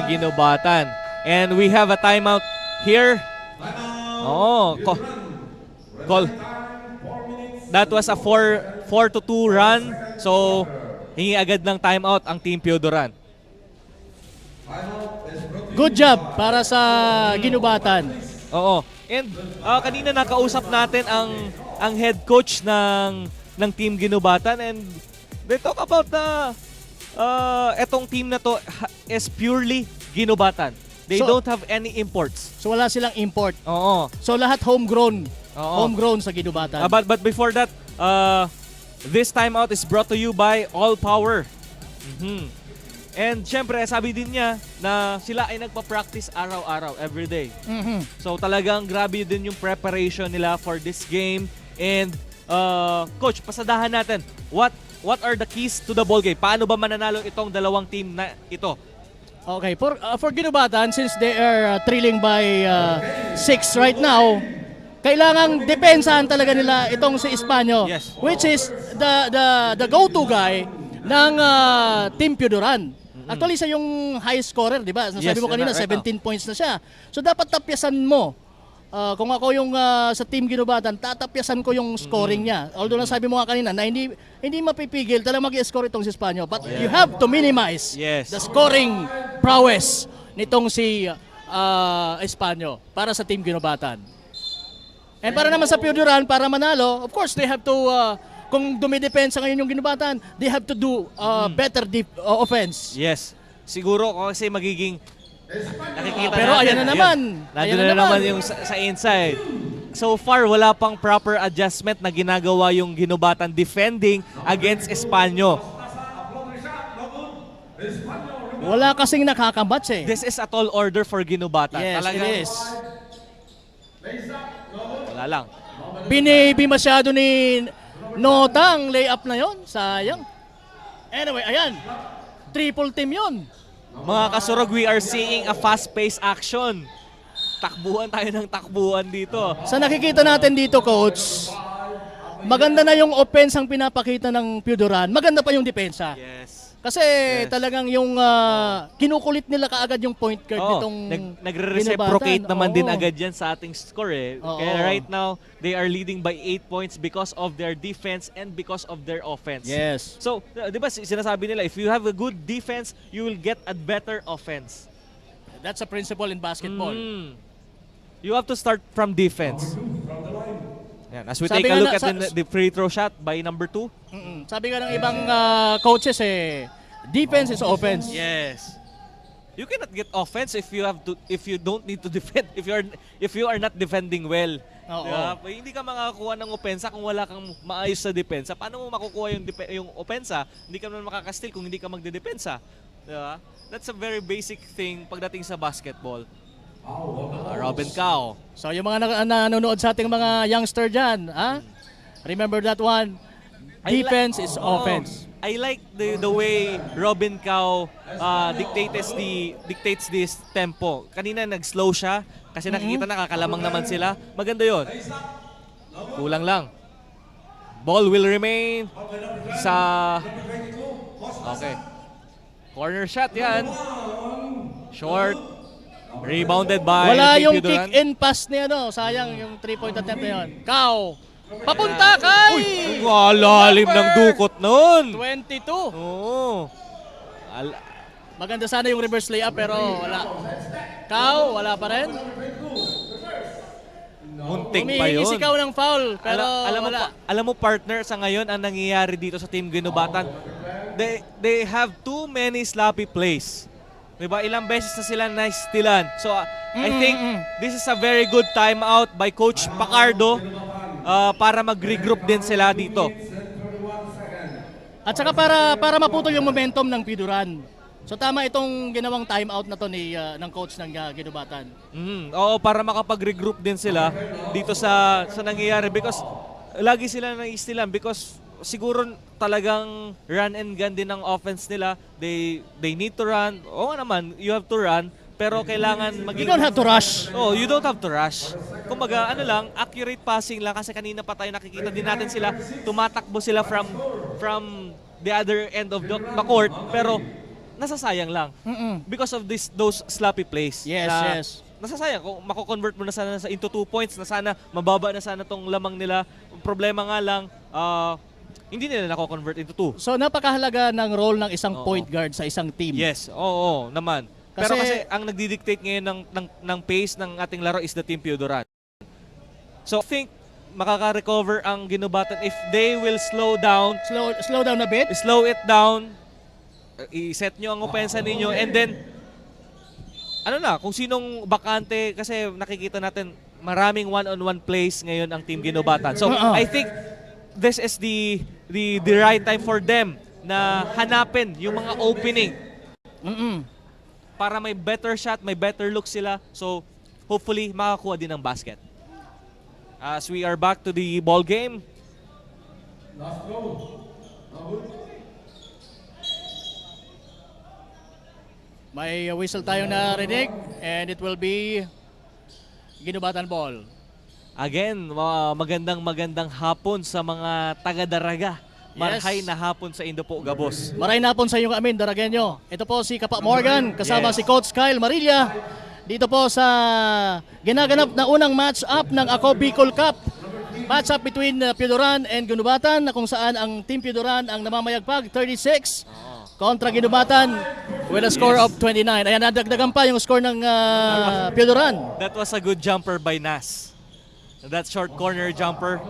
Ginubatan. And we have a timeout here. Oh, call. That was a 4-2 run. So, hingi agad ng timeout ang Team Pioduran. Good job para sa Ginubatan. Oo. And kanina nakausap natin ang head coach ng Team Ginubatan, and they talk about etong team na to is purely Ginubatan. They So- don't have any imports. So wala silang import. Oo. So lahat homegrown. Oo. Homegrown sa Ginubatan. But before that, this timeout is brought to you by All Power. Mhm. And syempre, sabi din niya na sila ay nagpa-practice araw-araw, everyday. Mhm. So talagang grabe din yung preparation nila for this game. And coach, pasadahan natin. What are the keys to the ball game? Paano ba mananalo itong dalawang team na ito? Okay, for Ginubatan, since they are trailing by 6 right now, kailangang depensahan talaga nila itong si Espanyo, Yes. which is the go-to guy ng Team Pioduran. Actually, siya yung high scorer, di ba? Sabi Yes, mo kanina, right 17 points na siya. So dapat tapyasan mo. Kung ako yung sa Team Ginubatan, tatapyasan ko yung scoring niya. Although nasabi mo nga kanina na hindi mapipigil talaga mag-score itong si Espanyo. But you have to minimize Yes. the scoring prowess nitong si Espanyo para sa Team Ginubatan. And para naman sa Pioduran, para manalo, of course, they have to, kung dumidepensa ngayon yung Ginubatan, they have to do better offense. Yes. Siguro kasi magiging nakikita Pero natin. ayan na naman. Nandun Ayan na na naman naman. yung sa inside. So far, wala pang proper adjustment na ginagawa yung Ginubatan defending against Espanyo. Wala kasing nakakambats eh. This is a tall order for Ginubatan. Yes, Talagang it is. wala lang. Binibi masyado ni Nota ang layup na yon. Sayang. Anyway, ayan. Triple team yon. Mga kasurog, we are seeing a fast-paced action. Takbuhan tayo ng takbuhan dito. Sa nakikita natin dito, Coach, maganda na yung offense ang pinapakita ng Piodoran, maganda pa yung depensa. Yes. Kasi talagang yung kinukulit nila kaagad yung point guard nitong nagre-reciprocate Ginobatan. naman din Oo. agad yan sa ating score eh. Oo. Kaya right now, they are leading by 8 points because of their defense and because of their offense. Yes. So, di ba sinasabi nila, if you have a good defense, you will get a better offense. That's a principle in basketball. You have to start from defense. Yan. As we Sabi take a nga look na- at the free throw shot by number 2. Sabi nga ng ibang coaches defense is offense. Yes. You cannot get offense if you don't need to defend, if you are not defending well. Oo. Diba? Hindi ka makakuha ng opensa kung wala kang maayos sa depensa. Paano mo makukuha yung opensa? Hindi ka naman makakastil kung hindi ka magdedepensa. Diba? That's a very basic thing pagdating sa basketball. Robin Cao. So yung mga nanonood sa ating mga youngster dyan, remember that one, defense is offense. I like the way Robin Cao dictates this tempo. Kanina nag-slow siya kasi nakikita nakakalamang naman sila. Maganda 'yon. Kulang lang. Ball will remain sa Okay. Corner shot 'yan. Short. Rebounded by Wala Team yung Piodoran. kick-in pass niya, sayang yung 3-point attempt na yun. Kao, papunta kay! Lalim ng dukot nun. 22. Oo. Maganda sana yung reverse layup pero wala. Kao, wala pa rin. Muntik pa Humihingi yun. si Kao ng foul pero wala. Alam mo partner, sa ngayon ang nangyayari dito sa Team Ginobatan, they have too many sloppy plays. Diba? Ilang beses na sila na-stealan. So I think this is a very good timeout by Coach Pacardo para mag-regroup din sila dito. At saka para maputol yung momentum ng Piodoran. So tama itong ginawang timeout na to ng coach ng Ginobatan. Oo, para makapag-regroup din sila dito sa nangyayari because lagi sila na-stealan because siguro talagang run and gun din ang offense nila. They need to run. Oo naman, you have to run. Pero kailangan maging... You don't have to rush. Oh, you don't have to rush. Kumbaga, accurate passing lang kasi kanina pa tayo nakikita din natin sila, tumatakbo sila from the other end of the court, pero nasasayang lang. Because of those sloppy plays. Yes. Nasasayang. Kung mako-convert mo na sana into 2 points, na sana mababa na sana tong lamang nila. Problema nga lang, hindi nila nako-convert into 2. So napakahalaga ng role ng isang point guard sa isang team. Yes, oo naman. Pero Kasi- kasi ang nagdi-dictate ngayon ng pace ng ating laro is the Team Piodoran. So I think makaka-recover ang Ginobatan if they will slow down, Slow down a bit. slow it down, i-set nyo ang opensa ninyo, and then kung sinong bakante, kasi nakikita natin maraming one-on-one plays ngayon ang Team Ginobatan. So I think this is the right time for them na hanapin yung mga opening para may better shot, may better look sila. So, hopefully, makakuha din ng basket. As we are back to the ball game. May whistle tayong narinig and it will be Ginobatan ball. Again, magandang hapon sa mga taga-Daraga. Marhay na hapon sa Indopo, Gabos. Maray na po sa inyo amin, Daragenyo. Ito po si Kapa Morgan, kasama si Coach Kyle Marilla. Dito po sa ginaganap na unang match-up ng Ako Bicol Cup. Match-up between Piodoran and Ginobatan na kung saan ang Team Piodoran ang namamayagpag, 36 kontra Ginobatan with a score of 29. Ayan, nadagdagan pa yung score ng Piodoran. That was a good jumper by Nas. That short corner jumper.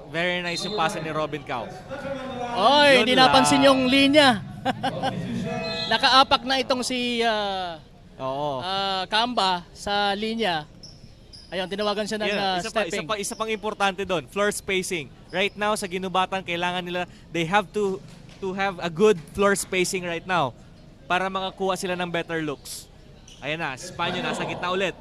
Very nice yung pass ni Robin Cao. Oy, Yun hindi lang. napansin yung linya. Nakaapak na itong si Oo. Kamba sa linya. Ayun, tinawagan siya ng stepping. Isa pang importante doon, floor spacing. Right now sa Ginobatan, kailangan nila, they have to have a good floor spacing right now para makakuha sila ng better looks. Ayan na, Spanyo nasa gitna ulit.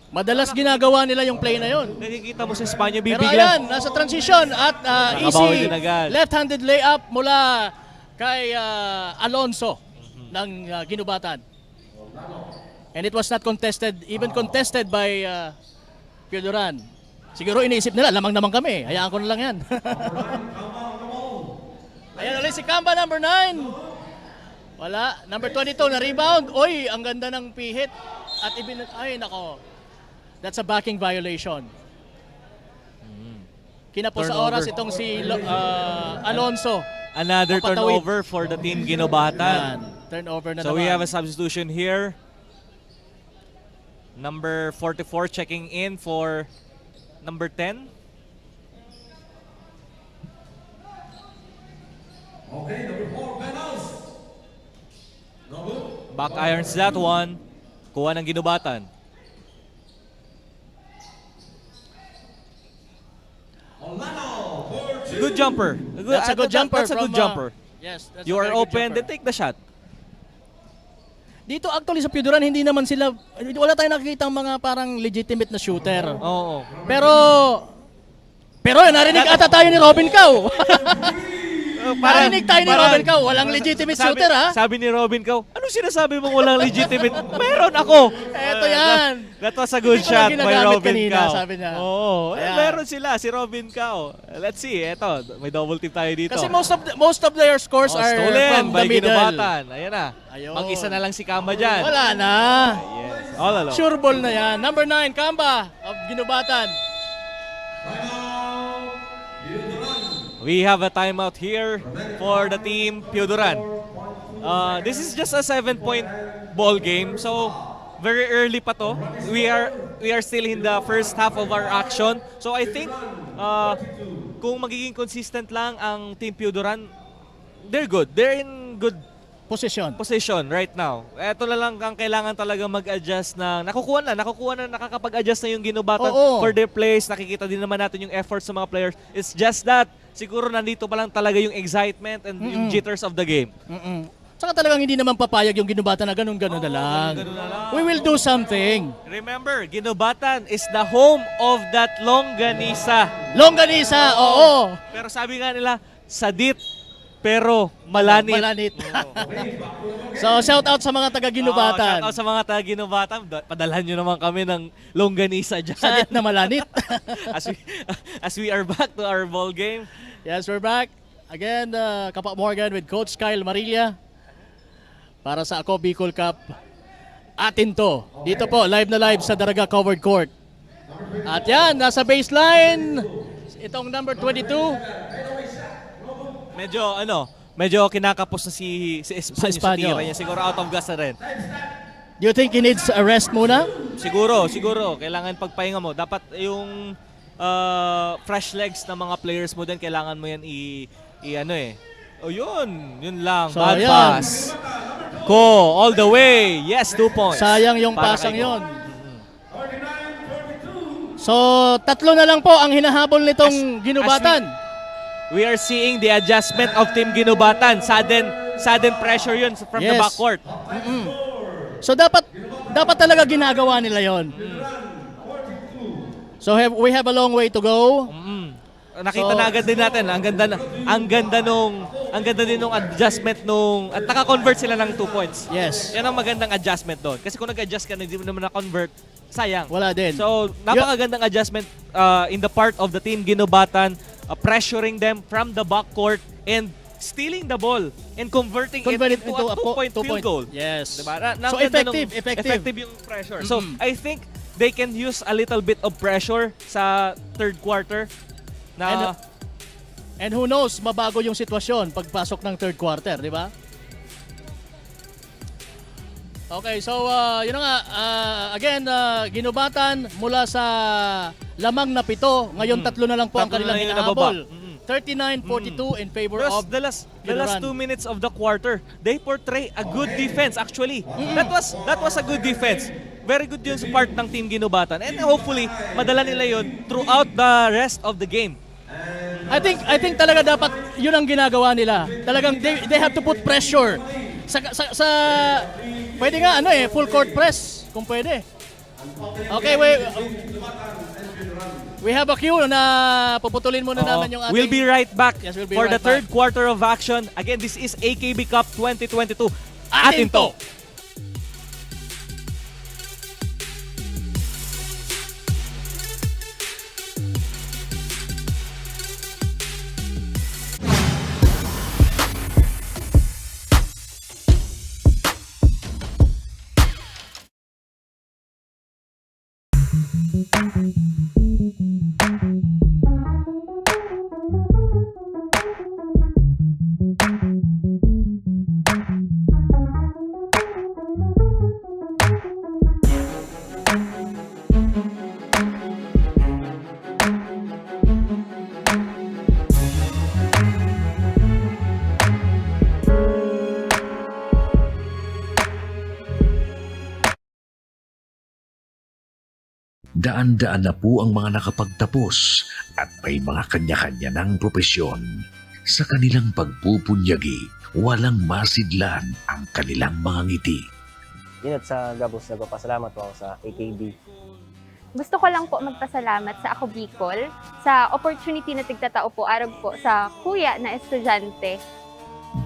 Madalas ginagawa nila yung play na yon. Nakikita mo si Spanyo Pero bibigla. ayan, nasa transition at Nakabawi easy din agad. left-handed layup mula kay Alonso ng Ginobatan. And it was not contested, even contested by Piodoran. Siguro iniisip nila, lamang naman kami. Hayaan ko na lang yan. Ayan ulit si Kamba, number 9. Wala. Number 22 na rebound. Oy, ang ganda ng pihit. At ay, nako. That's a backing violation. Kinapos sa Turnover. oras itong si Alonso. Another Papatawid. turnover for the team Ginobatan. Yan. Turnover na So naman. we have a substitution here. Number 44 checking in for number 10. Back irons that one. Kuha ng Ginobatan. Good jumper. That's a good jumper. That's a good from, jumper. Yes, that's You a are very good open, jumper. then take the shot. Dito actually sa Piuduran, hindi naman sila, wala tayong nakikita mga parang legitimate na shooter. Oo. Pero narinig ata tayo ni Robin Cow. Narinig tayo ni Robin Cow, walang legitimate shooter ha. Sabi ni Robin Cow, anong sinasabi mong walang legitimate? Meron ako. Eto yan. That was a good Hindi ko lang shot by ginagamit Robin kanina, Cow. sabi niya. Oo. Ayan. Meron sila, si Robin Cow. Let's see, eto, may double tip tayo dito. Kasi most of their scores are stolen from by the middle. Ginobatan. Ayan na. Ayun. Mag-isa na lang si Kamba dyan. Wala na. Yes, all alone. Sure ball na yan. Number 9, Kamba of Ginobatan. We have a timeout here for the team Piuduran. This is just a 7-point ball game, so very early pa to. We are still in the first half of our action. So I think kung magiging consistent lang ang team Piuduran, they're good. They're in good position right now. Ito na lang ang kailangan talaga mag-adjust na nakakapag-adjust na yung Ginobatan Oo. for their plays. Nakikita din naman natin yung efforts sa mga players. It's just that siguro nandito pa lang talaga yung excitement and yung jitters of the game. Saka talagang hindi naman papayag yung Ginobatan na ganun-ganun na lang. ganun na lang. We will do something. Remember, Ginobatan is the home of that longganisa. Longganisa, oo. Pero sabi nga nila, sadit pero malanit. Malanit. So, shout out sa mga taga-Ginobatan. Shout out sa mga taga-Ginobatan. Padalhan nyo naman kami ng longganisa dyan. Sadit na malanit. as we are back to our ball game. Yes, we're back. Again, Kapak Morgan with Coach Kyle Marilla. Para sa Ako Bicol Cup. Atin to. Dito po, live na live sa Daraga Covered Court. At yan, nasa baseline. Itong number 22. Medyo kinakapos na si Espanyo sa Espanyo. tira niya. Siguro out of gas na rin. Do you think he needs a rest muna? Siguro. Kailangan pagpahinga mo. Dapat yung fresh legs ng mga players mo din, kailangan mo yan O yun lang. So, Bad ayan. pass. Ko, all the way. Yes, 2 points. Sayang yung Para pasang kay Ko. yon. So, 3 na lang po ang hinahabol nitong Ginobatan. We are seeing the adjustment of Team Ginobatan. Sudden pressure yun from the Yes. backcourt. So, dapat talaga ginagawa nila yon. So, we have a long way to go. Nakita So- na agad din natin, ang ganda din nung adjustment at naka-convert sila ng 2 points. Yes. Yan ang magandang adjustment doon. Kasi kung nag-adjust ka na hindi mo naman na-convert, sayang. Wala din. So, napakagandang adjustment in the part of the team Ginobatan, pressuring them from the backcourt and stealing the ball and converting it Convert it into into a a 2-point field two-point. goal. Yes. Diba? So, effective. Yung pressure. So, I think they can use a little bit of pressure sa third quarter. And who knows, mabago yung sitwasyon pagpasok ng third quarter, di ba? Okay, so yun na nga. Again, Ginobatan mula sa lamang na 7, ngayon 3 na lang po ang Tatlo kanilang na yung hinahabol. nababa. 39-42 in favor Plus, of the last Ginobatan. 2 minutes of the quarter, they portray a good defense actually. That was a good defense. Very good yun sa part ng team Ginobatan. And hopefully, madala nila yun throughout the rest of the game. I think talaga dapat yun ang ginagawa nila. Talagang they have to put pressure. Sa pwede nga full court press kung pwede. Okay, we have a cue na puputulin muna namin yung ating... We'll be right back Yes, we'll be for right the third back. quarter of action. Again, this is AKB Cup 2022. Atin to! Daan-daan na po ang mga nakapagtapos at may mga kanya-kanya ng propesyon. Sa kanilang pagpupunyagi, walang masidlan ang kanilang mga ngiti. Yun at sa Gabos, nagpapasalamat po ako sa AKB. Gusto ko lang po magpasalamat sa Ako Bicol sa opportunity na tigtatao po arog po sa kuya na estudyante.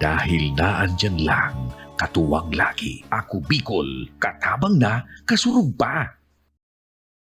Dahil naandyan lang, katuwang lagi, Ako Bicol, katabang na, kasurug pa.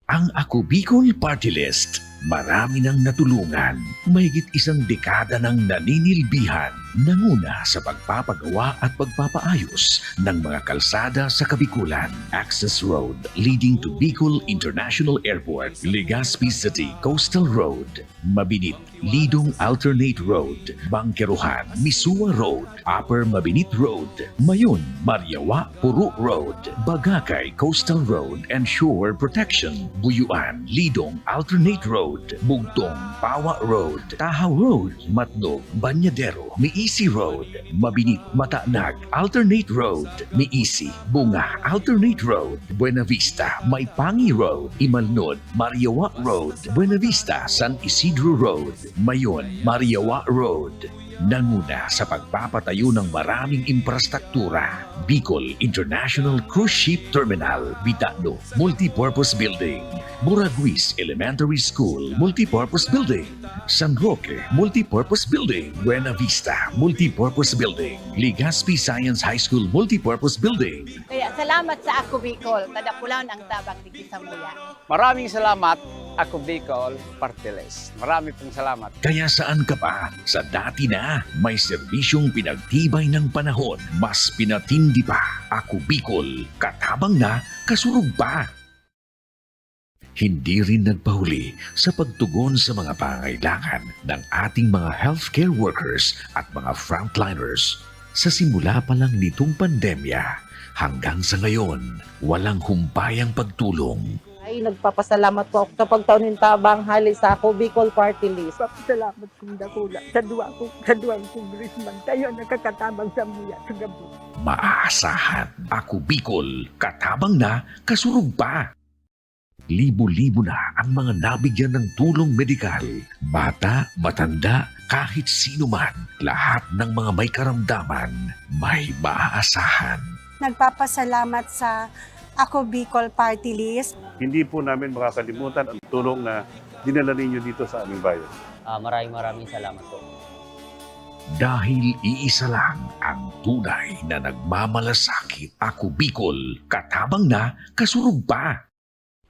Ang Ako Bicol Party List, marami nang natulungan, mahigit isang dekada ng naninilbihan, nanguna sa pagpapagawa at pagpapaayos ng mga kalsada sa Kabikulan. Access Road leading to Bicol International Airport, Legazpi City Coastal Road, Mabinit, Lidong Alternate Road, Bangkeruhan, Misua Road, Upper Mabinit Road, Mayon, Mariawa, Puro Road, Bagakay Coastal Road and Shore Protection, Buyuan, Lidong Alternate Road, Bugtong, Pawa Road, Tahaw Road, Matnog, Banyadero, Miisi Road, Mabinit, Matanag, Alternate Road, Miisi, Bunga, Alternate Road, Buena Vista, Maipangi Road, Imalnod, Mariawa Road, Buena Vista, San Isidro Road, Mayon, Mariawa Road. Nanguna sa pagpapatayo ng maraming infrastruktura. Bicol International Cruise Ship Terminal, Bitano, Multipurpose Building, Buraguis Elementary School, Multipurpose Building, San Roque, Multipurpose Building, Buena Vista, Multipurpose Building, Legazpi Science High School, Multipurpose Building. Kaya salamat sa Ako Bicol, kadakulan ang tabang di Samuya. Maraming salamat, Ako Bicol Party List. Marami pong salamat. Kaya saan ka pa? Sa dati na, may serbisyong pinagtibay ng panahon, mas pinatindi pa. Ako Bicol, katabang na, kasurug pa. Hindi rin nagpahuli sa pagtugon sa mga pangailangan ng ating mga healthcare workers at mga frontliners. Sa simula pa lang nitong pandemya, hanggang sa ngayon, walang humpayang pagtulong. Ay, nagpapasalamat po ako sa pagtaunin tabang hali sa Ako Bicol Party List. Salamat kong dakula sa duwang congressman. Tayo nakakatabang sa muya sa gabi. Maaasahan, Ako Bicol, katabang na, kasurug pa. Libo-libo na ang mga nabigyan ng tulong medikal. Bata, matanda, kahit sino man, lahat ng mga may karamdaman, may maaasahan. Nagpapasalamat sa Ako Bicol Party List. Hindi po namin makakalimutan ang tulong na dinala ninyo dito sa aming bayan. Maraming salamat po. Dahil iisa lang ang tunay na nagmamalasakit. Ako Bicol, katabang na, kasurug pa.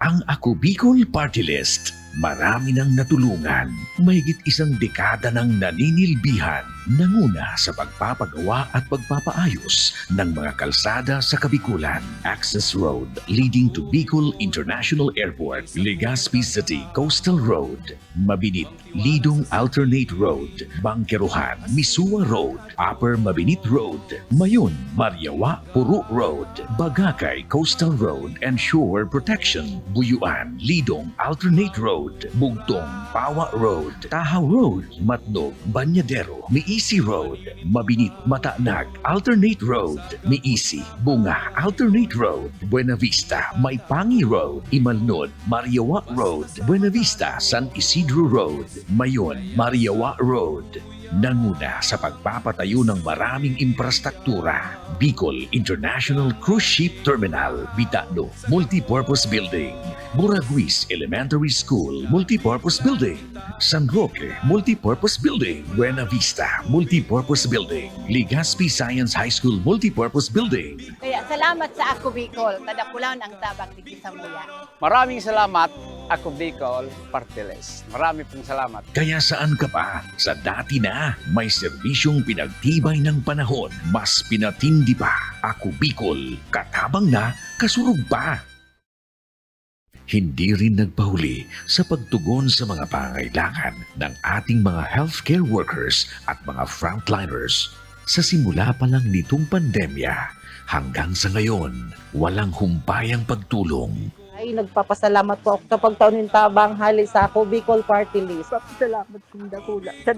Ang Ako Bicol Party List, marami nang natulungan, mahigit isang dekada ng naninilbihan, nanguna sa pagpapagawa at pagpapaayos ng mga kalsada sa Kabikulan. Access Road leading to Bicol International Airport, Legazpi City Coastal Road, Mabinit, Lidong Alternate Road, Bangkeruhan, Misua Road, Upper Mabinit Road, Mayon, Mariawa, Puro Road, Bagakay Coastal Road and Shore Protection, Buyuan, Lidong Alternate Road, Bugtong, Pawa Road, Tahaw Road, Matnog, Banyadero, Miisi Road, Mabinit, Matanag, Alternate Road, Miisi, Bunga, Alternate Road, Buena Vista, Maipangi Road, Imalnod, Mariawa Road, Buena Vista, San Isidro Road, Mayon, Mariawa Road. Nanguna sa pagpapatayo ng maraming infrastruktura. Bicol International Cruise Ship Terminal, Bitano, Multipurpose Building, Buraguis Elementary School, Multipurpose Building, San Roque, Multipurpose Building, Buena Vista, Multipurpose Building, Legazpi Science High School, Multipurpose Building. Kaya salamat sa Ako Bicol, kadakulan ang tabang di Samuya. Maraming salamat, Ako Bicol Party List. Marami pong salamat. Kaya saan ka pa? Sa dati na, may serbisyong pinagtibay ng panahon, mas pinatindi pa. Ako Bicol, katabang na, kasurug pa. Hindi rin nagpahuli sa pagtugon sa mga pangailangan ng ating mga healthcare workers at mga frontliners. Sa simula pa lang nitong pandemya, hanggang sa ngayon, walang humpayang pagtulong. Ay, nagpapasalamat po ako sa pagtaunin tabang hali sa Ako Bicol Party List. Salamat kong dakula sa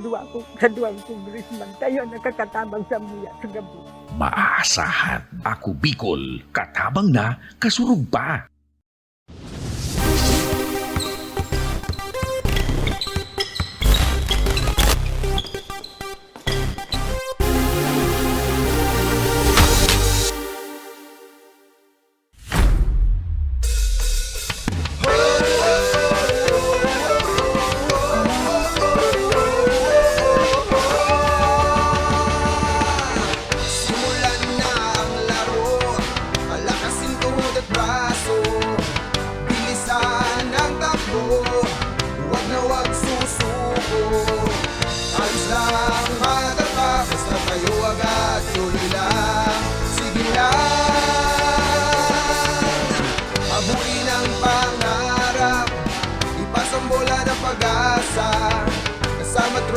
duwang congressman. Tayo nakakatabang sa muya sa gabi. Maaasahan, Ako Bicol, katabang na, kasurug pa.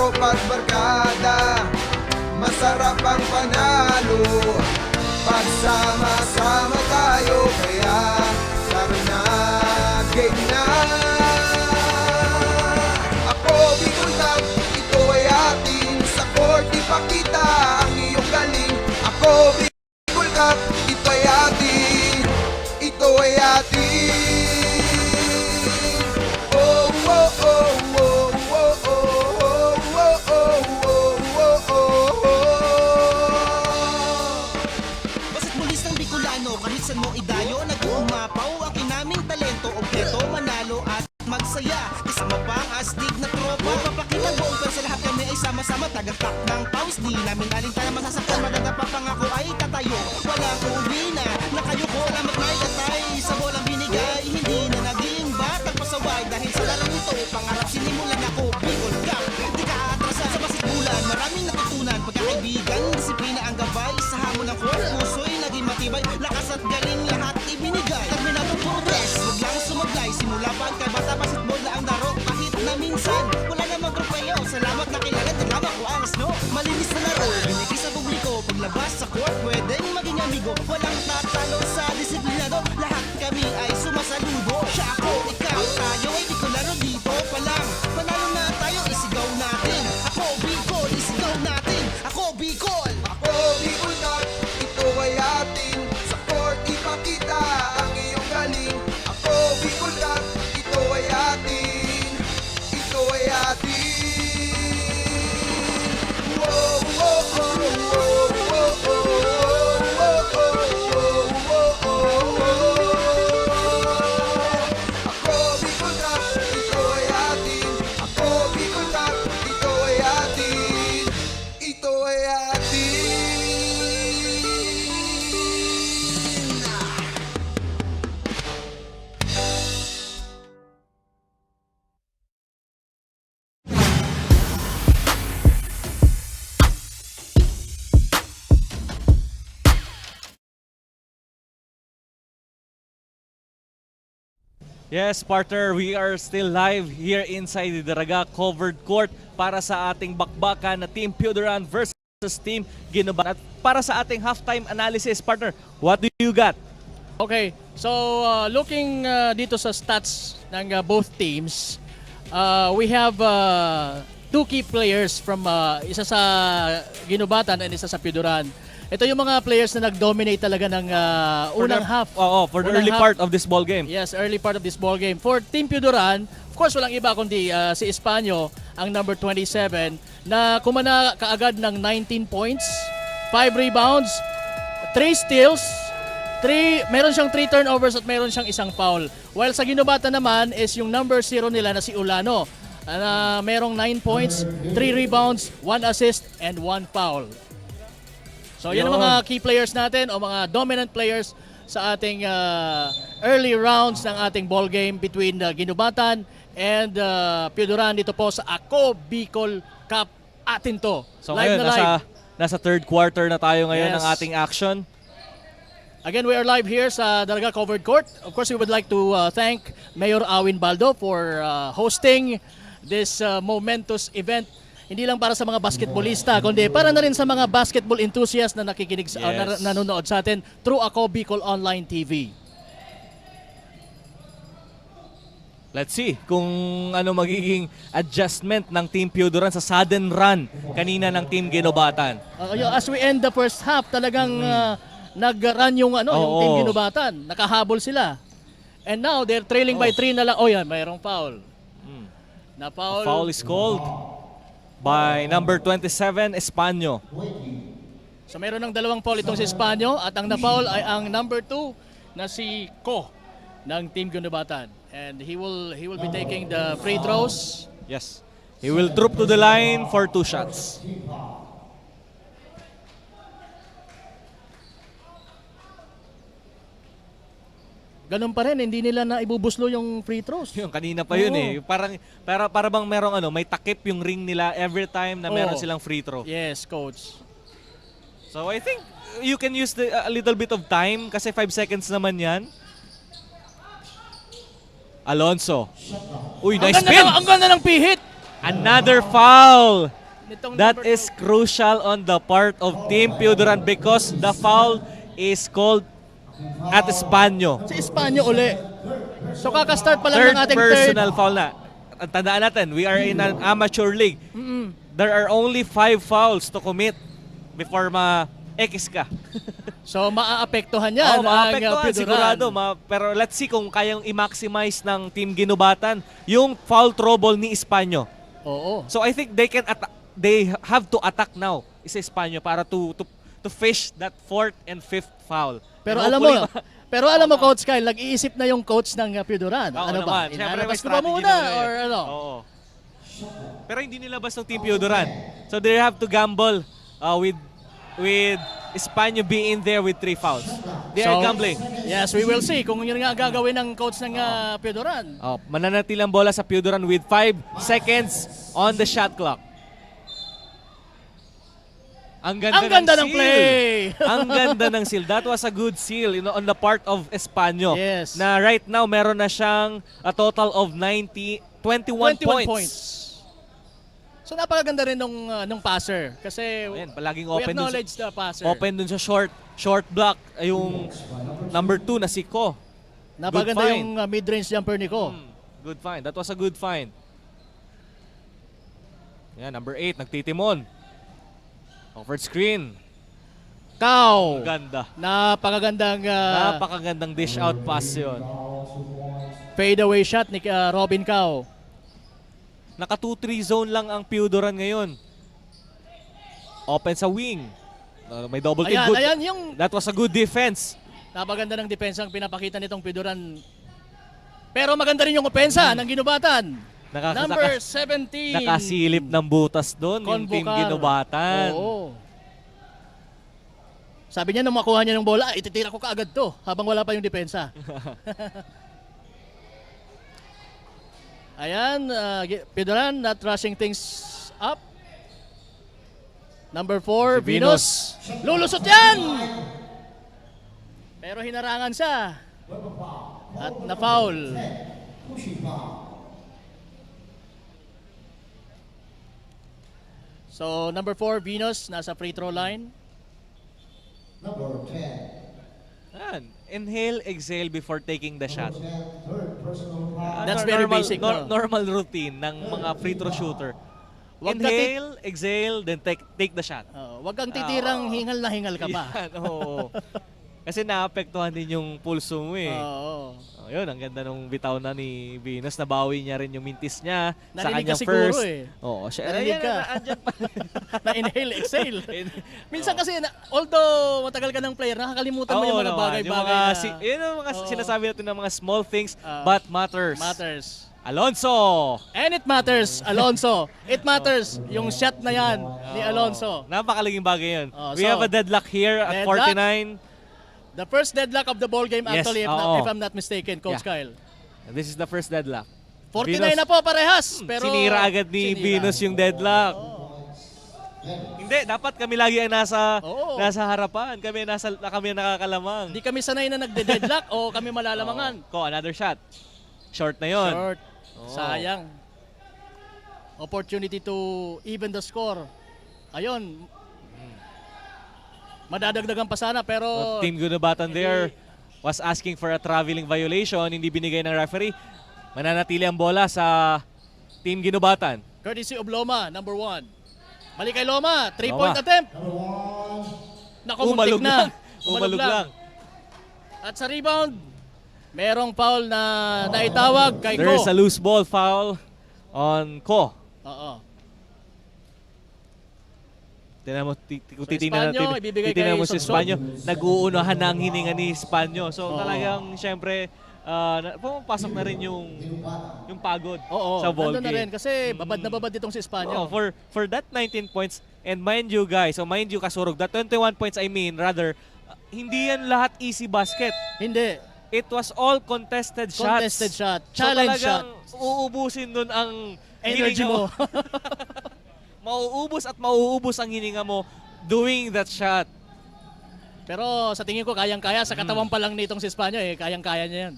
tropa't barkada, masarap ang panalo. Pagsama-sama tayo, kaya tara na, game na. Ako Bicol Cup, ito ay atin. Sa court ipakita ang iyong galing. Ako Bicol Cup, ito ay atin. Ito ay atin. Oh, oh, oh, oh, oh, oh, oh, oh, oh, oh, oh, oh. Basketballistang Bicolano, kahit saan mo idayo, nag-uumapaw ang kinaming talento, objeto, manalo at magsaya. Kasama pa ang astig na tropa, papakita buong pero sa lahat kami ay sama-sama. Tagaktak ng paus, di namin alintana masasaktan. Madadapa pangako ay tatayo, walang uuwi na, nakayo ko, alamat na itatay. Sa bolang binigay, hindi na naging batang pasaway. Dahil sa larong ito, pangarap sinimulan ako, Bicol Cup. Di ka atrasa sa basketbulan, maraming natutunan. Pagkakaibigan, disiplina ang gabay. Sa hamon ng court, puso'y naging matibay. Lakas at galing, lahat ibinigay. Terminatong progress, huwag lang sumablay. Simula pa kay bata, basketball na ang daro. Kahit na minsan, wala namang trofeo. Salamat na kilala, tinamak ko ang asno. Malinis na laro, binigay sa publiko. Paglabas sa court, pwedeng maging amigo. Walang tatalo sa disiplinado, lahat kami ay sumasaludo. Siya ako, ikaw, tayo ay Bicolano dito pa lang. Panalo na tayo, isigaw natin. Ako Bicol, isigaw natin. Ako Bicol. Ako Bicol Cup, ito ay atin. Sa court ipakita ang iyong galing. Ako Bicol Cup, ito ay atin. Ito ay atin. Whoa, whoa, whoa, whoa, whoa, whoa, whoa, whoa, whoa, whoa. Ako Bicol Cup, ito ay atin. Ako Bicol Cup, ito ay atin. Ito ay atin. Yes, partner, we are still live here inside the Daraga Covered Court para sa ating bakbakan na Team Piodoran versus Team Guinobatan. At para sa ating halftime analysis, partner, what do you got? Okay, so looking dito sa stats ng both teams, we have two key players from isa sa Guinobatan and isa sa Piodoran. Ito yung mga players na nag-dominate talaga ng unang half. Oo, for the Unang early half. part of this ball game. Yes, early part of this ball game. For Team Piodoran, of course, walang iba kundi si Espanyo, ang number 27, na kumana kaagad ng 19 points, 5 rebounds, 3 steals, meron siyang 3 turnovers at meron siyang isang foul. While sa Guinobatan naman is yung number 0 nila na si Ulano. Merong 9 points, 3 rebounds, 1 assist, and 1 foul. So yan ang mga key players natin o mga dominant players sa ating early rounds ng ating ball game between Guinobatan and Piodoran dito po sa Ako Bicol Cup. Atin to. So live ngayon, na live. nasa third quarter na tayo ngayon ng Yes. ating action. Again, we are live here sa Daraga Covered Court. Of course, we would like to thank Mayor Awin Baldo for hosting this momentous event. Hindi lang para sa mga basketballista, kundi para na rin sa mga basketball enthusiasts na nakikinig sa, Yes. nanonood sa atin through Ako Bicol Online TV. Let's see kung ano magiging adjustment ng Team Piodoran sa sudden run kanina ng Team Guinobatan. As we end the first half, talagang nag-run yung Team Guinobatan. Nakahabol sila. And now they're trailing by 3 na lang. Oh yan, mayroong foul. Na foul. Foul is called by number 27, Espanyo. So meron ng dalawang foul itong si Espanyo at ang na-foul ay ang number 2 na si Ko ng Team Guinobatan. And he will be taking the free throws. Yes. He will troop to the line for 2 shots. Ganun pa rin, hindi nila na ibubuslo yung free throws. Yung kanina pa yun eh. Parang para bang merong may takip yung ring nila every time na meron silang free throw. Yes, coach. So I think you can use a little bit of time kasi 5 seconds naman yan. Alonso. Uy, nice spin! Ang ganda ng pihit! Another foul Nitong That number is crucial on the part of Team Pioduran because the foul is called at Espanyo. Si Espanyo uli. So kakastart pa lang Third ng ating personal foul na. Ang tandaan natin, we are in an amateur league. There are only 5 fouls to commit before ma-X ka. So maaapektuhan yan ang maapektuhan, Pioduran. sigurado. Pero let's see kung kayang i-maximize ng Team Ginubatan yung foul trouble ni Espanyo. Oo. So I think they can they have to attack now is Espanyo para to fish that 4th and 5th foul. Pero And alam mo, hopefully, Coach Kyle, nag-iisip na yung coach ng Pioduran. Oo Ano ba? naman. Siyempre, may Inalabas ko ba strategy muna? na yun. Or ano? Oo. Pero hindi nilabas ng Team Pioduran. So they have to gamble with Espanyo being there with 3 fouls. They are gambling. Yes, we will see kung yun nga gagawin ng coach ng Pioduran. Mananatili ang bola sa Pioduran with 5 seconds on the shot clock. Ang ganda, ng play! Ang ganda ng seal. That was a good seal on the part of Espanyo. Yes. Na right now meron na siyang a total of 21 points. So napakaganda rin nung passer kasi Ayan, palaging we open acknowledge the passer. Open dun sa short block yung number 2 na si Ko. Napaganda Good find. yung mid-range jumper ni Ko. Good find. That was a good find. Yan, number 8 nagtitimon. Over screen. Cow. Ang ganda. Napakagandang Dish out pass yun. fade away shot ni Robin Cow. Naka 2-3 zone lang ang Pioduran ngayon. Open sa wing. May double team. Ayan yung That was a good defense. napaganda ng depensa ang pinapakita nitong Pioduran. Pero maganda rin yung opensa ng Ginubatan. Number 17. Nakasilip ng butas doon yung Team Convocar. Ginubatan. Oo. Sabi niya nung makuha niya ng bola, ititira ko kaagad to habang wala pa yung depensa. Ayan, Pioduran not rushing things up. Number 4, Si Venus. Lulusot yan! Pero hinarangan siya. At na-foul. So, number 4, Venus, nasa free throw line. Yan. Inhale, exhale before taking the shot. That's very basic, no? Normal routine ng mga free throw shooter. Wag ka Inhale, exhale, then take the shot. Wag kang titirang hingal na hingal ka pa. Yan, oo. Kasi naapektuhan din yung pulso mo eh. Oo. Yun, ang ganda nung bitaw na ni Venus. Nabawi niya rin yung mintis niya sa Narinig ka kanyang siguro first. eh. Oo, siya. Narinig ka. Andyan pa. Na-inhale, exhale. Minsan kasi, although matagal ka ng player, nakakalimutan mo yung mga bagay-bagay na... Yun ang mga sinasabi natin ng mga small things but matters. Matters. Alonso! And it matters, Alonso. It matters, yung shot na yan ni Alonso. Napakaliging bagay yun. We so, have a deadlock here at deadlock? 49. The first deadlock of the ball game Yes, actually, oo. if I'm not mistaken, Coach Kyle. And this is the first deadlock. 49 na po parehas, pero... Sinira agad ni Venus yung deadlock. Hindi, dapat kami lagi ang nasa harapan. Kami ang nakakalamang. Hindi kami sanay na nagde-deadlock o kami malalamangan. Ko, another shot. Short na yon. Short. Sayang. Opportunity to even the score. Ayun. Madadagdagan pa sana pero... Team Ginubatan there was asking for a traveling violation. Hindi binigay ng referee. Mananatili ang bola sa Team Ginubatan. Courtesy of Loma, number 1. Balik kay Loma. 3-point attempt. Nakumutik na. Umalog lang. At sa rebound, merong foul na naitawag kay Ko. There's a loose ball foul on Ko. Oo. Titingnan Espanyo, ibibigay kay mo si Sonsod. Espanyo, nag-uunahan na ang hininga ni Espanyo. So talagang siyempre pumapasok na rin yung pagod sa ball nandun na rin game. kasi babad na babad itong si Espanyo. For that 19 points, and mind you guys, Kasurog, that 21 points rather, hindi yan lahat easy basket. Hindi. It was all contested shots. Contested shot. Challenge so, talagang uubusin dun ang energy hininga mo. mauubos ang hininga mo doing that shot. Pero sa tingin ko kayang-kaya sa katawan pa lang nitong si Espanyo kayang-kaya niya yan.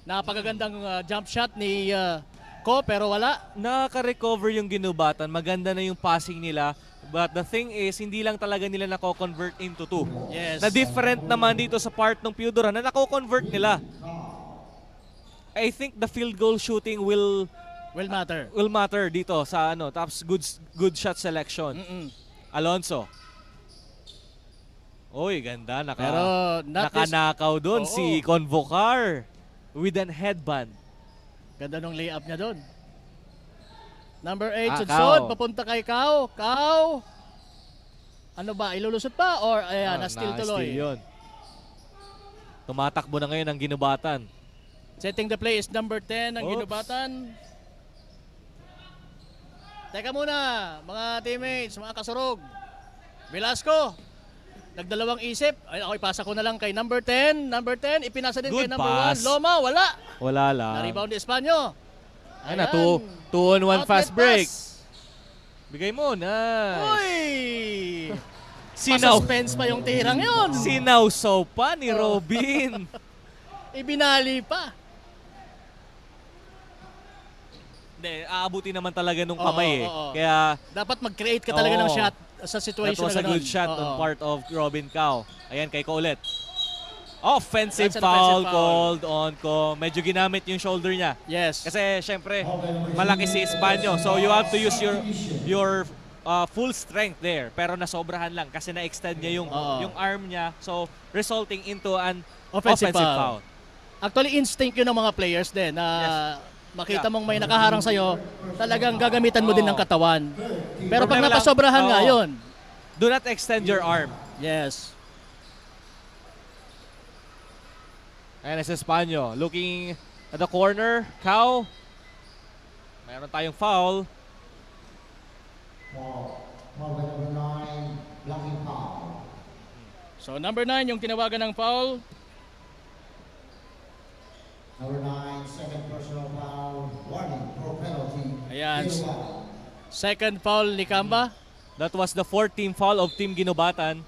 Napakagandang jump shot ni Ko, pero wala. Nakaka-recover yung ginubatan. Maganda na yung passing nila. But the thing is, hindi lang talaga nila nako-convert into 2. Yes. Na different naman dito sa part ng Piodora na nako-convert nila. I think the field goal shooting will matter. dito sa ano. Tapos good shot selection. Alonso. Oy, ganda. Pero Nakanakaw doon Oo. si Convocar with an headband. Ganda nung layup niya doon. Number 8, Ah, Sudsod, Kao. papunta kay Kao. Kao! Ano ba, ilulusot pa? Or ayan, na-steal tuloy? Na-steal yun. Tumatakbo na ngayon ang ginubatan. Setting the play is number 10 ng Oops. ginubatan. Teka muna, mga teammates, mga kasurog. Velasco, nagdalawang isip. Ay, ako ipasa ko na lang kay number 10. Number 10, ipinasa din kay Good number pass. 1. Loma, wala. Wala lang. Na-rebound ni Espanyo. Ayun na, 2-on-1 fast Outlet break. pass. Bigay mo, nice. Uy! Sinaw. Pa-suspense pa yung tirang yun. Sinawsaw pa ni Robin. Ibinali pa. Hindi, aabuti naman talaga nung Oo, kamay eh. oo. Kaya Dapat mag-create ka talaga Oo. ng shot sa that situation was na a ganun. good shot Oo. on part of Robin Cao. Ayan, kay Ko ulit. Offensive That's an foul offensive foul. called on Ko. Medyo ginamit yung shoulder niya. Yes. Kasi syempre, malaki si Espanyo. So you have to use your full strength there. Pero nasobrahan lang kasi na-extend niya yung arm niya. So resulting into an offensive foul. Actually, instinct yun ng mga players din na makita mong may nakaharang sa'yo, talagang gagamitan mo din ng katawan. Pero pag Problema lang- napasobrahan nga Oo. yun. Do not extend your arm. Yes. Ayan si Espanyo. Looking at the corner. Cao. Mayroon tayong foul. So number 9 yung tinawagan ng foul. Ayan. Second foul ni Kamba. That was the fourth team foul of Team Ginubatan.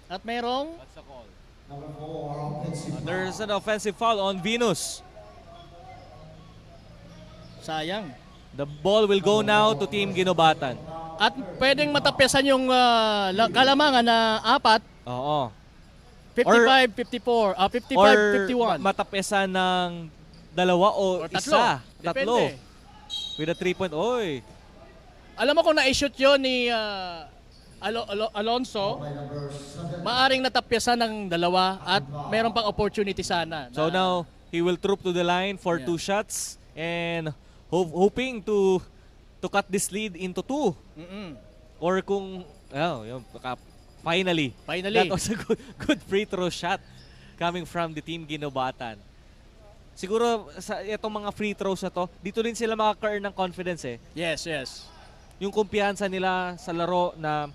At merong There's an offensive foul on Venus. sayang. The ball will go now to Team Ginubatan. At pwedeng matapyasan yung kalamangan na 4. Oo. 55-54. 55-51. Matapesan ng dalawa o Or tatlo. isa. Tatlo. Depende. With a 3-point. Oy. Alam mo kung na-shoot yun ni Alonso, maaring natapyasan ng dalawa at meron pang opportunity sana. So now, he will troop to the line for 2 shots and hoping to cut this lead into 2. Or kung, finally, that was a good free throw shot coming from the Team Ginubatan. Siguro sa itong mga free throws na to, dito rin sila makaka-earn ng confidence eh. Yes, yes. Yung kumpiyansa nila sa laro na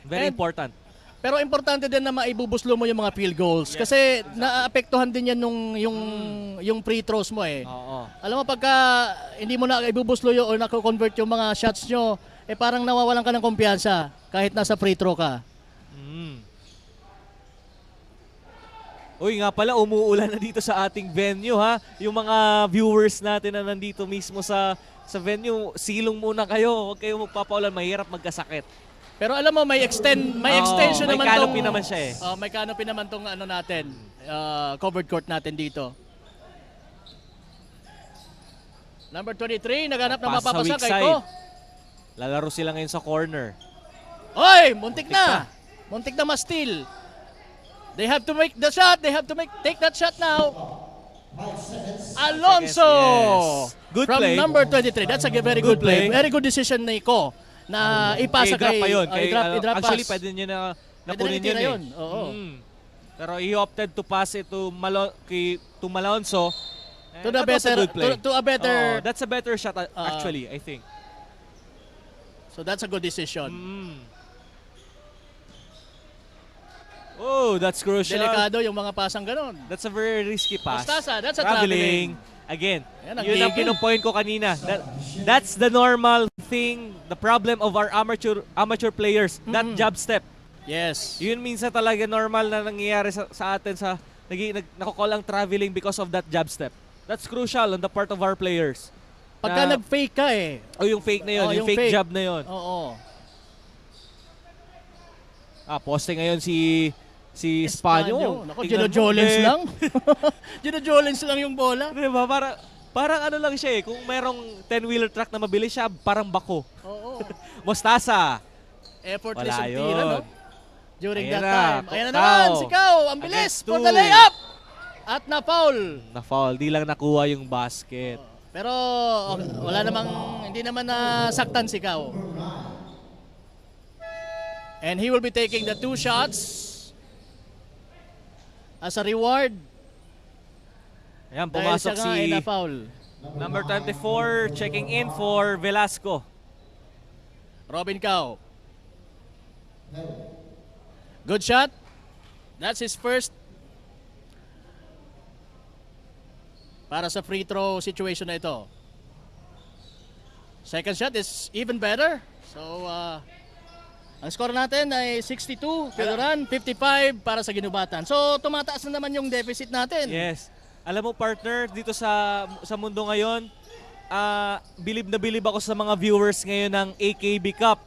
very important. Pero importante din na maibubuslo mo yung mga field goals kasi naapektuhan din yan nung yung free throws mo eh. Oo. Alam mo pagka hindi mo na ibubuslo yun o nako-convert yung mga shots nyo, eh parang nawawalan ka ng kumpiyansa kahit nasa free throw ka. Uy, nga pala, umuulan na dito sa ating venue ha. Yung mga viewers natin na nandito mismo sa venue, silong muna kayo. Huwag kayo magpapaulan, mahirap magkasakit. Pero alam mo, may extension may naman canopy naman siya eh. May canopy naman tong ano natin, covered court natin dito. Number 23, naghanap ng Pass sa mapapasa weak kay side. Ko. Lalaro sila ngayon sa corner. Oy, muntik na. Muntik na ma-steal. They have to make the shot. They have to take that shot now. Alonso! Yes. Good From play. number 23. That's a very good play. Very good decision ni Ko na ipasa I-drop kay... pa yun. i-drop Actually, pass. pwede nyo na Pwede kunin na itira yun yun. Oo. Pero he opted to pass it to Malonzo. To the That was a better... good play. To a better... That's a better shot actually, I think. So that's a good decision. Oh, that's crucial. Delikado yung mga pasang ganon. That's a very risky pass. Mostasa, that's a traveling. Again, Ayan, yun ang nagigil. pinupoint ko kanina. That's the normal thing, the problem of our amateur players. That jab step. Yes. Yun minsan talaga normal na nangyayari sa atin sa nako-call ang traveling because of that jab step. That's crucial on the part of our players. Pagka Na- nag-fake ka eh. O yung fake na yun, Oh, yung fake jab na yun. Oo. Poste ngayon si Espanyol. Naku, Tingnan mo, Gino-Jolens eh. lang. Gino-Jolens lang yung bola. Diba? Parang ano lang siya eh. Kung merong 10-wheeler truck na mabilis siya, parang bako. Oo. Mostasa. Effortless Wala ang tira, yun. no? During Ayan that na, time. Ayan na Kau. naman, si Kau. Ang bilis Against for two. the layup. At na-foul. Na-foul. Di lang nakuha yung basket. Pero wala namang, hindi naman nasaktan si Kau. And he will be taking the 2 shots as a reward. Ayan, Dahil pumasok siya nga ay si na-foul. number 24, checking in for Velasco. Robin Kau. Good shot. That's his first para sa free throw situation na ito. Second shot is even better. So, ang score natin ay 62, Piloran, 55 para sa Ginubatan. So, tumataas na naman yung deficit natin. Yes. Alam mo partner, dito sa mundo ngayon, bilib na bilib ako sa mga viewers ngayon ng AKB Cup.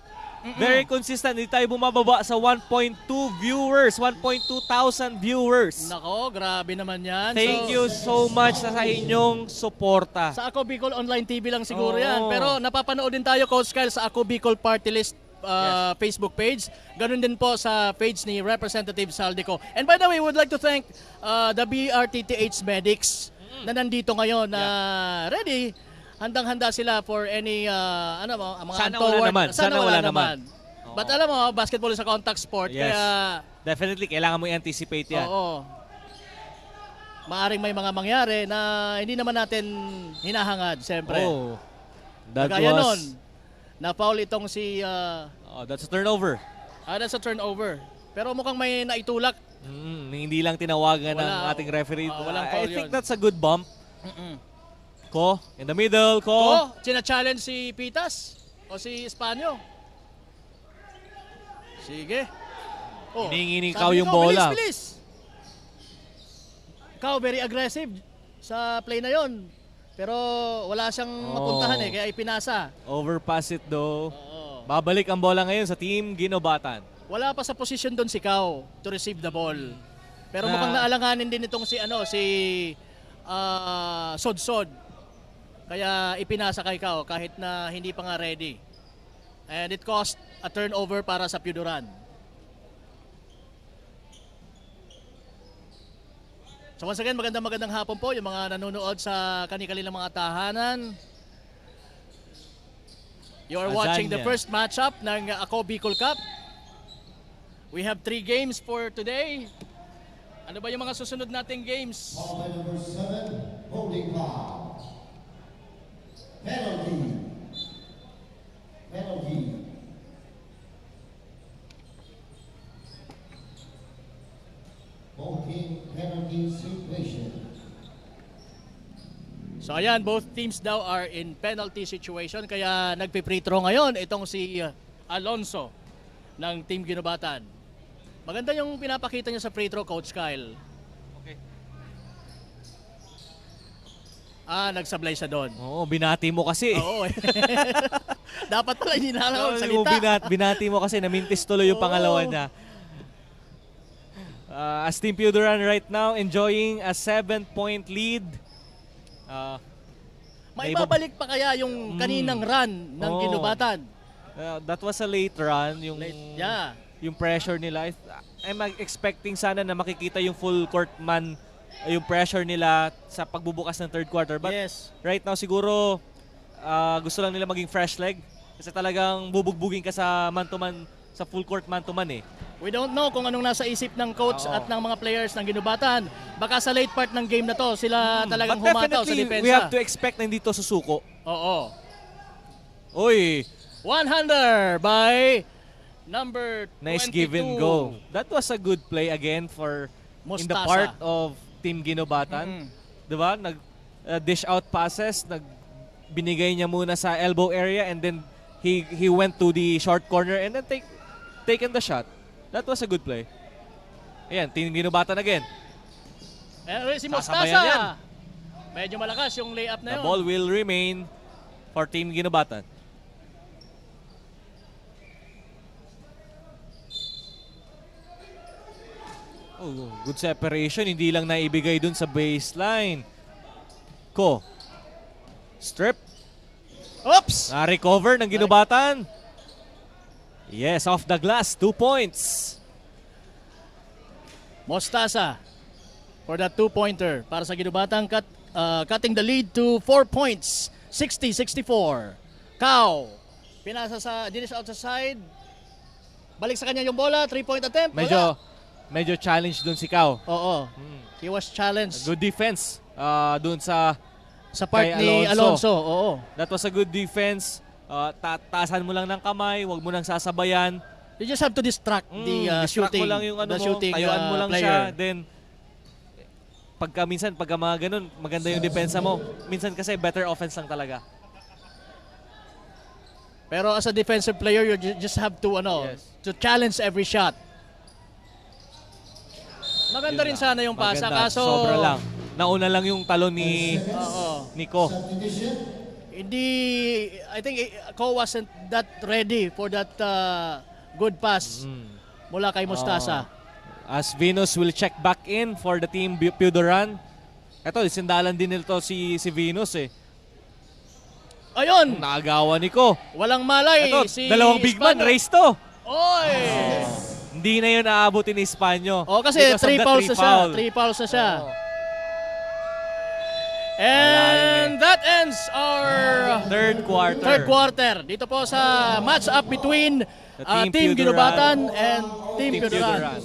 Very consistent. Hindi tayo bumababa sa 1.2 viewers, 1.2,000 viewers. Nako, grabe naman yan. Thank you so much sa inyong suporta. Sa Ako Bicol Online TV lang siguro Oo. yan. Pero napapanood din tayo, Coach Kyle, sa Ako Bicol Party List Facebook page. Ganun din po sa page ni Representative Saldico. And by the way, we would like to thank the BRTTH medics na nandito ngayon na ready. Handang-handa sila for any mga Sana untoward. wala naman. Sana wala naman. But alam mo, basketball is a contact sport. Yes. Kaya Definitely, kailangan mo i-anticipate yan. oo. Maaring may mga mangyari na hindi naman natin hinahangad, siyempre. Oh, that Kagaya was... nun, na-foul itong si... that's a turnover. that's a turnover. Pero mukhang may naitulak. Hindi lang tinawagan ng Wala. ating referee. Walang I foul think yun. that's a good bump. Ko, in the middle, Ko. China-challenge si Pitas o si Espanyo. Sige. Hiningi ni sabi Kau ni yung Kau, bola. Bilis. Kau very aggressive sa play na yon. Pero wala siyang mapuntahan kaya ipinasa. Overpass it though. Babalik ang bola ngayon sa team Ginobatan. Wala pa sa position doon si Kau to receive the ball. Pero mukhang naalanganin din itong si Sodsod. Kaya ipinasa kay Kau kahit na hindi pa nga ready. And it cost a turnover para sa Piuduran. So once again, magandang hapon po yung mga nanonood sa kanilang mga tahanan. You are watching the first matchup ng Ako Bicol Cup. We have 3 games for today. Ano ba yung mga susunod nating games? Number 7, holding foul. Penalty. Ball-game penalty situation. So ayan, both teams daw are in penalty situation kaya nagpi-free throw ngayon itong si Alonso ng Team Ginobatan. Maganda yung pinapakita niya sa free throw, Coach Kyle. Okay. Nagsablay siya doon. Oo, binati mo kasi. Oo. Dapat pala hindi na lang Oo, salita. binati mo kasi namintis tuloy yung pangalawa niya. As Team Piuduran right now enjoying a 7-point lead. Maibabalik pa kaya yung kaninang run ng Ginobatan? That was a late run. Yung pressure nila. I'm expecting sana na makikita yung full court man, yung pressure nila sa pagbubukas ng third quarter. But right now siguro gusto lang nila maging fresh leg. Kasi talagang bubugbugin ka sa man-to-man, sa full court man-to-man eh. We don't know kung anong nasa isip ng coach at ng mga players ng Ginobatan. Baka sa late part ng game na to, sila talagang humataw sa depensa. We have to expect na hindi to susuko. Oo. Uy! One-hander by number 22. Nice give and go. That was a good play again for in the Mostasa. part of Team Ginobatan. Diba? Dish out passes, binigay niya muna sa elbow area and then he went to the short corner and then taken the shot. That was a good play. Ayan, Team Ginobatan again. Si Sasabayan yan. Mostasa. Medyo malakas yung layup na The yun. ball will remain for Team Ginubatan. Oh, good separation. Hindi lang naibigay dun sa baseline. Ko. Strip. Oops! Na-recover ng Ginubatan. Yes, off the glass. 2 points. Mostaza for that 2-pointer para sa Ginubatan, cutting the lead to 4 points. 60-64. Cow. Pinasa sa, dinis out sa side. Balik sa kanya yung bola. 3-point attempt. Wala. Medyo challenge dun si Kao. Oo. He was challenged. Good defense dun sa Part kay ni Alonso. Oo. That was a good defense. Taasan mo lang ng kamay, wag mo nang sasabayan. You just have to distract the Distract shooting. mo lang yung the ano mo, shooting tayuan mo lang player. siya. Then, pagka mga ganun, maganda yung depensa mo. Minsan kasi better offense lang talaga. Pero as a defensive player, you just have to to challenge every shot. Maganda rin sana yung pasa, Maganda, kaso sobra lang. Nauna lang yung talon ni Nico. Hindi, I think Ko wasn't that ready for that good pass mula kay Mostaza. As Venus will check back in for the team Pudoran. Ito, sindalan din nito si Venus eh. Ayun! Naagawan ni Ko. Walang malay. Ito, dalawang big man, Espano. race to. Oy! Hindi na yun aabutin ni Espanyo. Kasi Because of 3 the fouls na siya. foul. 3 fouls na siya. And that ends our Third quarter. Dito po sa match up between The Team Pudoran Ginubatan and Team Pudoran.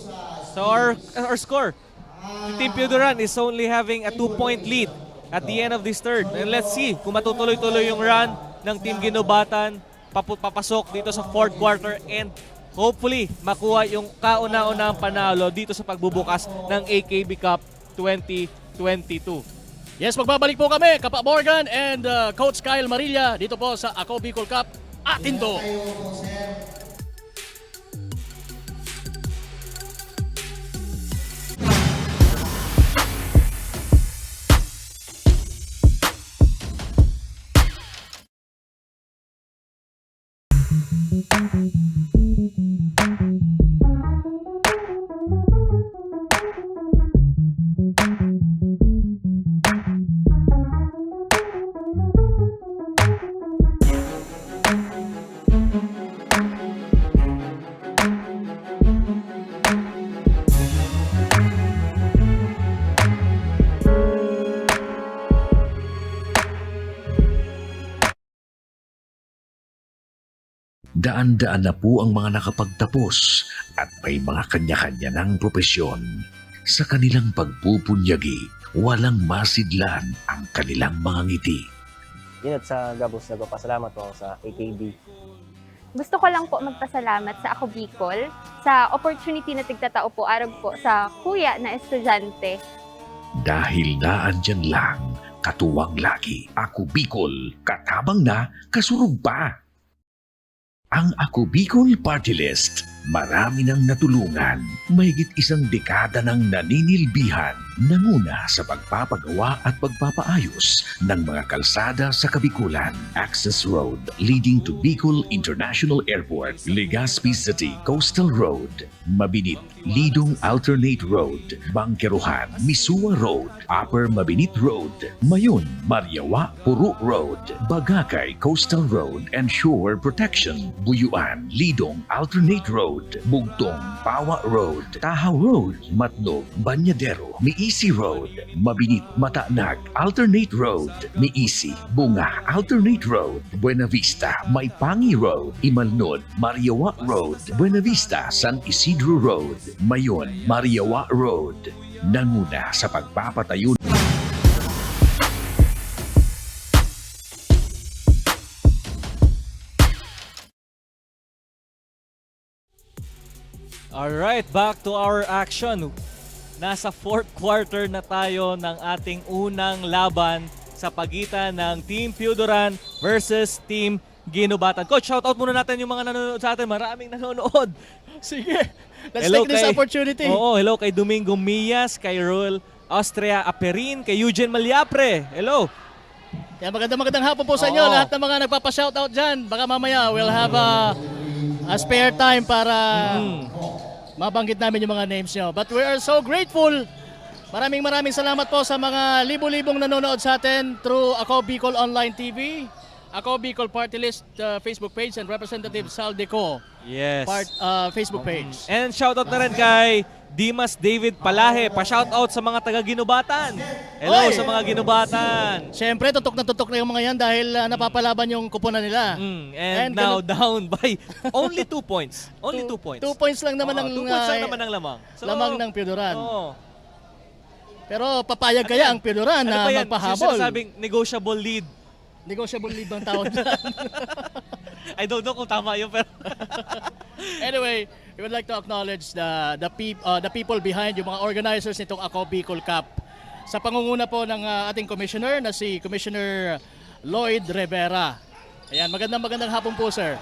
So our score, the Team Pudoran is only having a 2-point lead at the end of this third. And let's see kung matutuloy-tuloy yung run ng Team Ginubatan papasok dito sa fourth quarter and hopefully makuha yung kauna-unahang panalo dito sa pagbubukas ng AKB Cup 2022. Yes, magbabalik po kami, Kapa Morgan and Coach Kyle Marilla dito po sa Ako Bicol Cup. Atin to! Daan-daan na po ang mga nakapagtapos at may mga kanya-kanya ng propesyon. Sa kanilang pagpupunyagi, walang masidlan ang kanilang mga ngiti. Yun at sa Gabos, nagpapasalamat po ako sa AKB. Gusto ko lang po magpasalamat sa Ako Bicol sa opportunity na tigtatao po arog po sa kuya na estudyante. Dahil naandyan lang, katuwang lagi, Ako Bicol, katabang na, kasurug pa. Ang Ako Bicol Party List, marami nang natulungan, mahigit 1 dekada ng naninilbihan, nanguna sa pagpapagawa at pagpapaayos ng mga kalsada sa Kabikulan. Access Road leading to Bicol International Airport, Legazpi City Coastal Road, Mabinit, Lidong Alternate Road, Bangkeruhan, Misua Road, Upper Mabinit Road, Mayon, Mariawa, Puru Road, Bagakay Coastal Road and Shore Protection, Buyuan, Lidong Alternate Road, Bugtong, Pawa Road, Tahaw Road, Matnog, Banyadero, Miisi Road, Mabinit, Mataanag, Alternate Road, Miisi, Bunga, Alternate Road, Buena Vista, Maipangi Road, Imalnod, Mariawa Road, Buena Vista, San Isidro Road, Mayon, Mariawa Road. Nanguna sa pagpapatayo. Alright, back to our action. Nasa fourth quarter na tayo ng ating unang laban sa pagitan ng Team Pudoran versus Team Ginubatan. Coach, shoutout muna natin yung mga nanonood sa atin. Maraming nanonood. Sige, let's take this opportunity. Oo, hello kay Domingo Mias, kay Roel Austria Aperin, kay Eugene Malyapre. Hello. Kaya magandang hapon po sa inyo, Oo. lahat ng mga nagpapa-shoutout dyan. Baka mamaya we'll have a spare time para mabanggit namin yung mga names nyo. But we are so grateful. Maraming salamat po sa mga libo-libong nanonood sa atin through Ako Bicol Online TV, Ako Bicol Party List Facebook page, and Representative Saldico Yes. Facebook page. And shoutout na rin kay Dimas David Palahe. Pa-shoutout sa mga taga-Ginubatan. Hello Oy! sa mga Ginubatan. Siyempre, tutok na yung mga yan dahil napapalaban yung kuponan nila. And now down by only 2 points. Only 2 points. 2 points lang naman ang 2 points lang naman ang lamang. So, lamang ng Pioduran. Oo. Pero papayag kaya ang Pioduran Ano na ba yan? magpahabol. Sinasabing negotiable lead. Negotiable lead bang tawag dyan? I don't know kung tama yun, pero Anyway, we would like to acknowledge the people behind yung mga organizers nitong Ako Bicol Cup. Sa pangunguna po ng ating commissioner na si Commissioner Lloyd Rivera. Ayan, magandang hapon po, sir.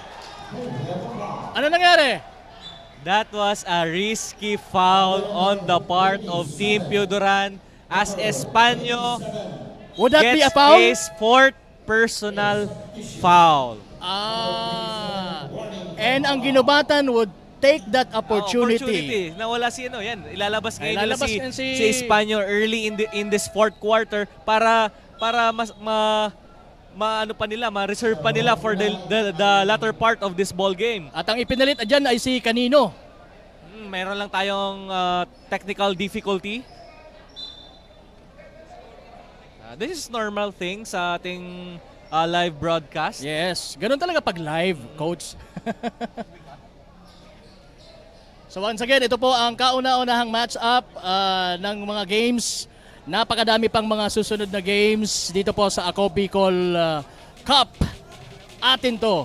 Ano nangyari? that was a risky foul on the part of Team Pioduran as Espanyo Would that gets be a foul? his 4th personal foul. And ang Ginubatan would take that opportunity. Nawala si ano, yan. Ilalabas ngayon nila Ilalabas ngayon si Espanyo early in this 4th quarter para ano pa nila, ma-reserve pa nila for the latter part of this ball game. At ang ipinalit dyan ay si Kanino. Meron lang tayong technical difficulty. This is normal thing sa ating live broadcast. Yes, ganun talaga pag live, coach. So once again, ito po ang kauna-unahang match-up ng mga games. Napakadami pang mga susunod na games dito po sa Ako Bicol Cup. Atin to.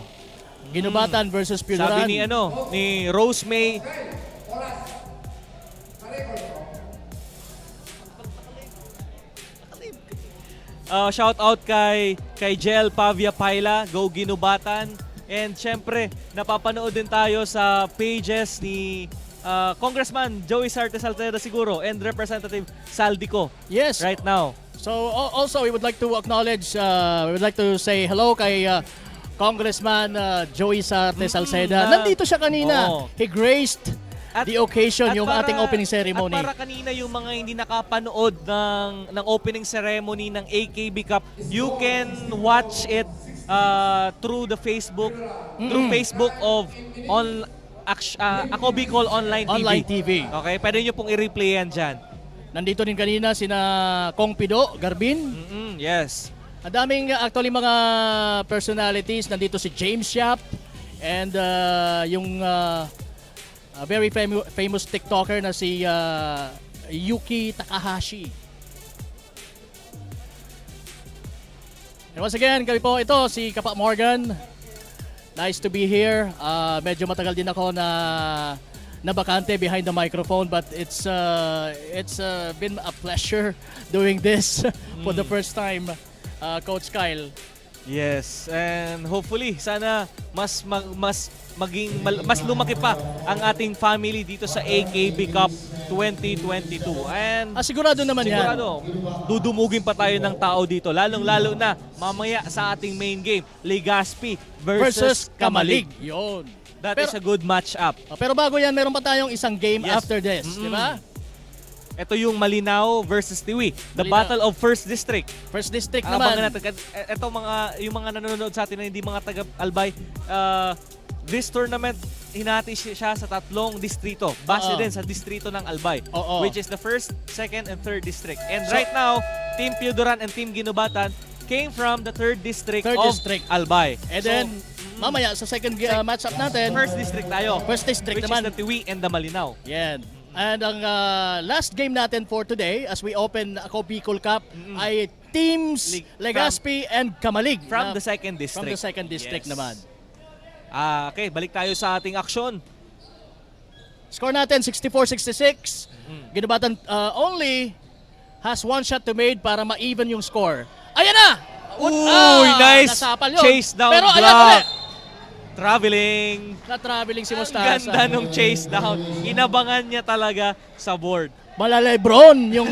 Ginubatan versus Pioduran. Sabi ni Rose May, shout out kay Jel Pavia Paila, Go Ginubatan. And syempre, napapanood din tayo sa pages ni Congressman Joey Sarte Salceda siguro and Representative Saldico. Yes. Right now. So also we would like to acknowledge, we would like to say hello kay Congressman Joey Sarte Salceda. Nandito siya kanina. He graced the occasion, yung ating opening ceremony. At para kanina yung mga hindi nakapanood ng opening ceremony ng AKB Cup, you can watch it through the Facebook, through Facebook of Ako Bicol Online TV. Okay, pwede nyo pong i-replay yan dyan. Nandito din kanina sina Kong Pido, Garbin. Yes. Ang daming actually mga personalities. Nandito si James Yap and yung very famous TikToker na si Yuki Takahashi. And once again, kami po ito, si Kapa Morgan. Nice to be here. Medyo matagal din ako na bakante behind the microphone, but it's been a pleasure doing this for the first time, Coach Kyle. Yes, and hopefully sana mas lumaki pa ang ating family dito sa AKB Cup 2022. And sigurado naman yan. Dudumugin pa tayo ng tao dito, lalong-lalo na mamaya sa ating main game, Legazpi versus Kamalig. Yun. That is a good match-up. Pero bago yan, meron pa tayong isang game after this, di ba? Ito yung Malinaw versus Tiwi. The Malinaw. Battle of First District. First District naman. Ito yung mga nanonood sa atin na hindi mga taga-Albay, this tournament, hinati siya sa 3 distrito. Base din sa distrito ng Albay. Which is the 1st, 2nd, and 3rd district. And right now, Team Pioduran and Team Ginubatan came from the 3rd district of Albay. And then, mamaya sa second matchup natin, 1st district tayo. 1st district which naman. is the Tiwi and the Malinaw. Yan. And ang last game natin for today as we open Ako Bicol Cup ay Teams Legazpi and Kamalig. From the 2nd district. From the 2nd district naman. Okay, balik tayo sa ating aksyon. Score natin 64-66. Ginubatan only has 1 shot to made para ma-even yung score. Ayan na! Uy, nice nasapal yun. chase down Pero block. ayan ulit. Traveling. Na-traveling si Mustasa. Ganda nung chase down. Inabangan niya talaga sa board. Lebron yung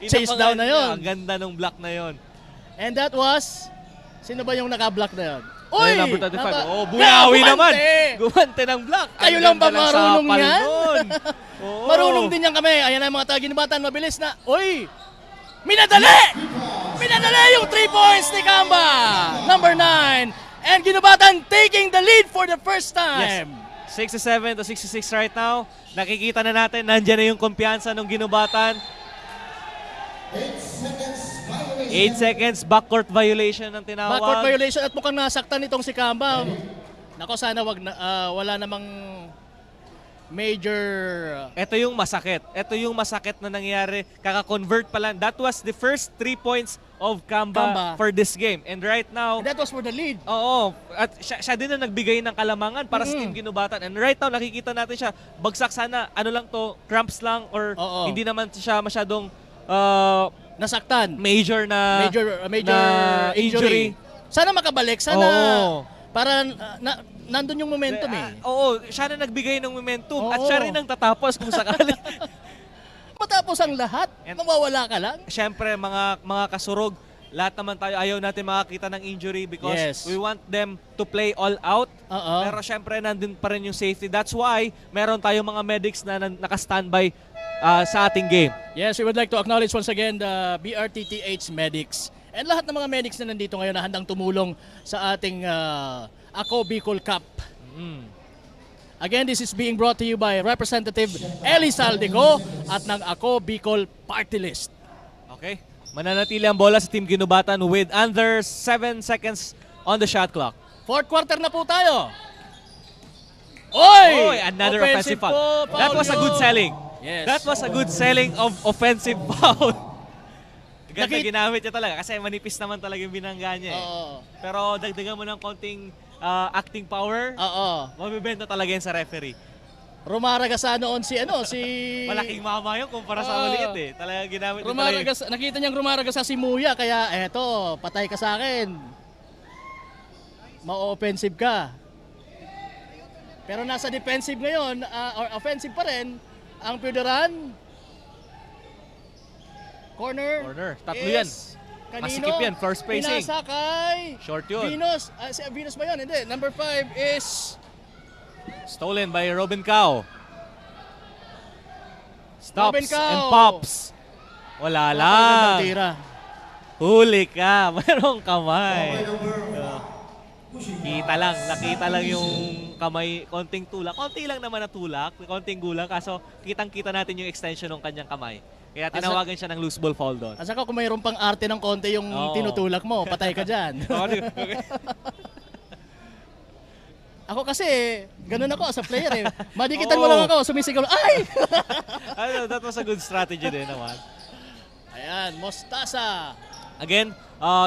chase down na yon. Ang ganda ng block na yon. And that was, sino ba yung naka-block na yun? Uy! Number 35. Buyawi naman. Gumante ng block. Kayo Ang lang ba ganda ng marunong sapal yan? nun. Oo. Marunong din yan kami. Ayan na mga taginibatan, mabilis na. Uy! Minadali! Minadali yung 3 points ni Kamba! Number 9. And Ginubatan taking the lead for the first time. 67 to 66 right now. Nakikita na natin, nandiyan na yung kumpiyansa ng Ginubatan. 8 seconds, backcourt violation ang tinawag. Backcourt violation at mukhang nasaktan itong si Kamba. Nako, sana wala namang major... Ito yung masakit. Ito yung masakit na nangyari. Kaka-convert pa lang. That was the first 3 points of Kamba for this game. And right now... And that was for the lead. Oo. At siya din na nagbigay ng kalamangan para sa Team Ginubatan. And right now, nakikita natin siya. Bagsak sana. Ano lang to? Cramps lang? Or hindi naman siya masyadong... nasaktan. Major na injury. Sana makabalik. Sana para nandun yung momentum Oo, siya na nagbigay ng momentum at siya rin ang tatapos kung sakali. Matapos ang lahat, mawawala ka lang. Siyempre, mga kasurog, lahat naman tayo ayaw natin makakita ng injury because we want them to play all out. Pero siyempre, nandun pa rin yung safety. That's why meron tayong mga medics na naka-standby sa ating game. Yes, we would like to acknowledge once again the BRTTH medics and lahat ng mga medics na nandito ngayon na handang tumulong sa ating Ako Bicol Cup. Again, this is being brought to you by Representative Eli Saldico at ng Ako Bicol Party List. Okay. Mananatili ang bola sa Team Ginubatan with under 7 seconds on the shot clock. Fourth quarter na po tayo. Oy! Another offensive foul. That was a good selling. Yes. That was a good selling of offensive foul. Ganda ginamit niya talaga kasi manipis naman talaga yung binangga niya. Pero dagdagan mo ng konting acting power, mabibenta talaga yan sa referee. Rumaragasa noon si Malaking mama yun kumpara sa maliit eh. Talaga ginamit niya talaga. Nakita niyang rumaragasa si Muya kaya eto, patay ka sa akin. Ma-offensive ka. Pero nasa defensive ngayon, or offensive pa rin, ang Puderan. Corner. Tatlo yan. Kanino? Masikip yan, first spacing. Pinasa kay Short yun. Venus. Si Venus ba yun? Hindi. Number 5 is... Stolen by Robin Cao. Stops Robin Cao. and pops. Wala lang. Huli ka. Mayroong kamay. Nakita lang yung kamay, konting tulak. Konti lang naman na tulak, konting gulang. Kaso kitang-kita natin yung extension ng kanyang kamay. Kaya tinawagan siya ng loose ball foul doon. Asa ka kung mayroon pang arte ng konti yung tinutulak mo, patay ka dyan. Ako kasi, ganun ako sa player eh. Madikitan mo lang ako, sumisigaw. Ay! That was a good strategy din naman. Ayan, Mostasa. Again,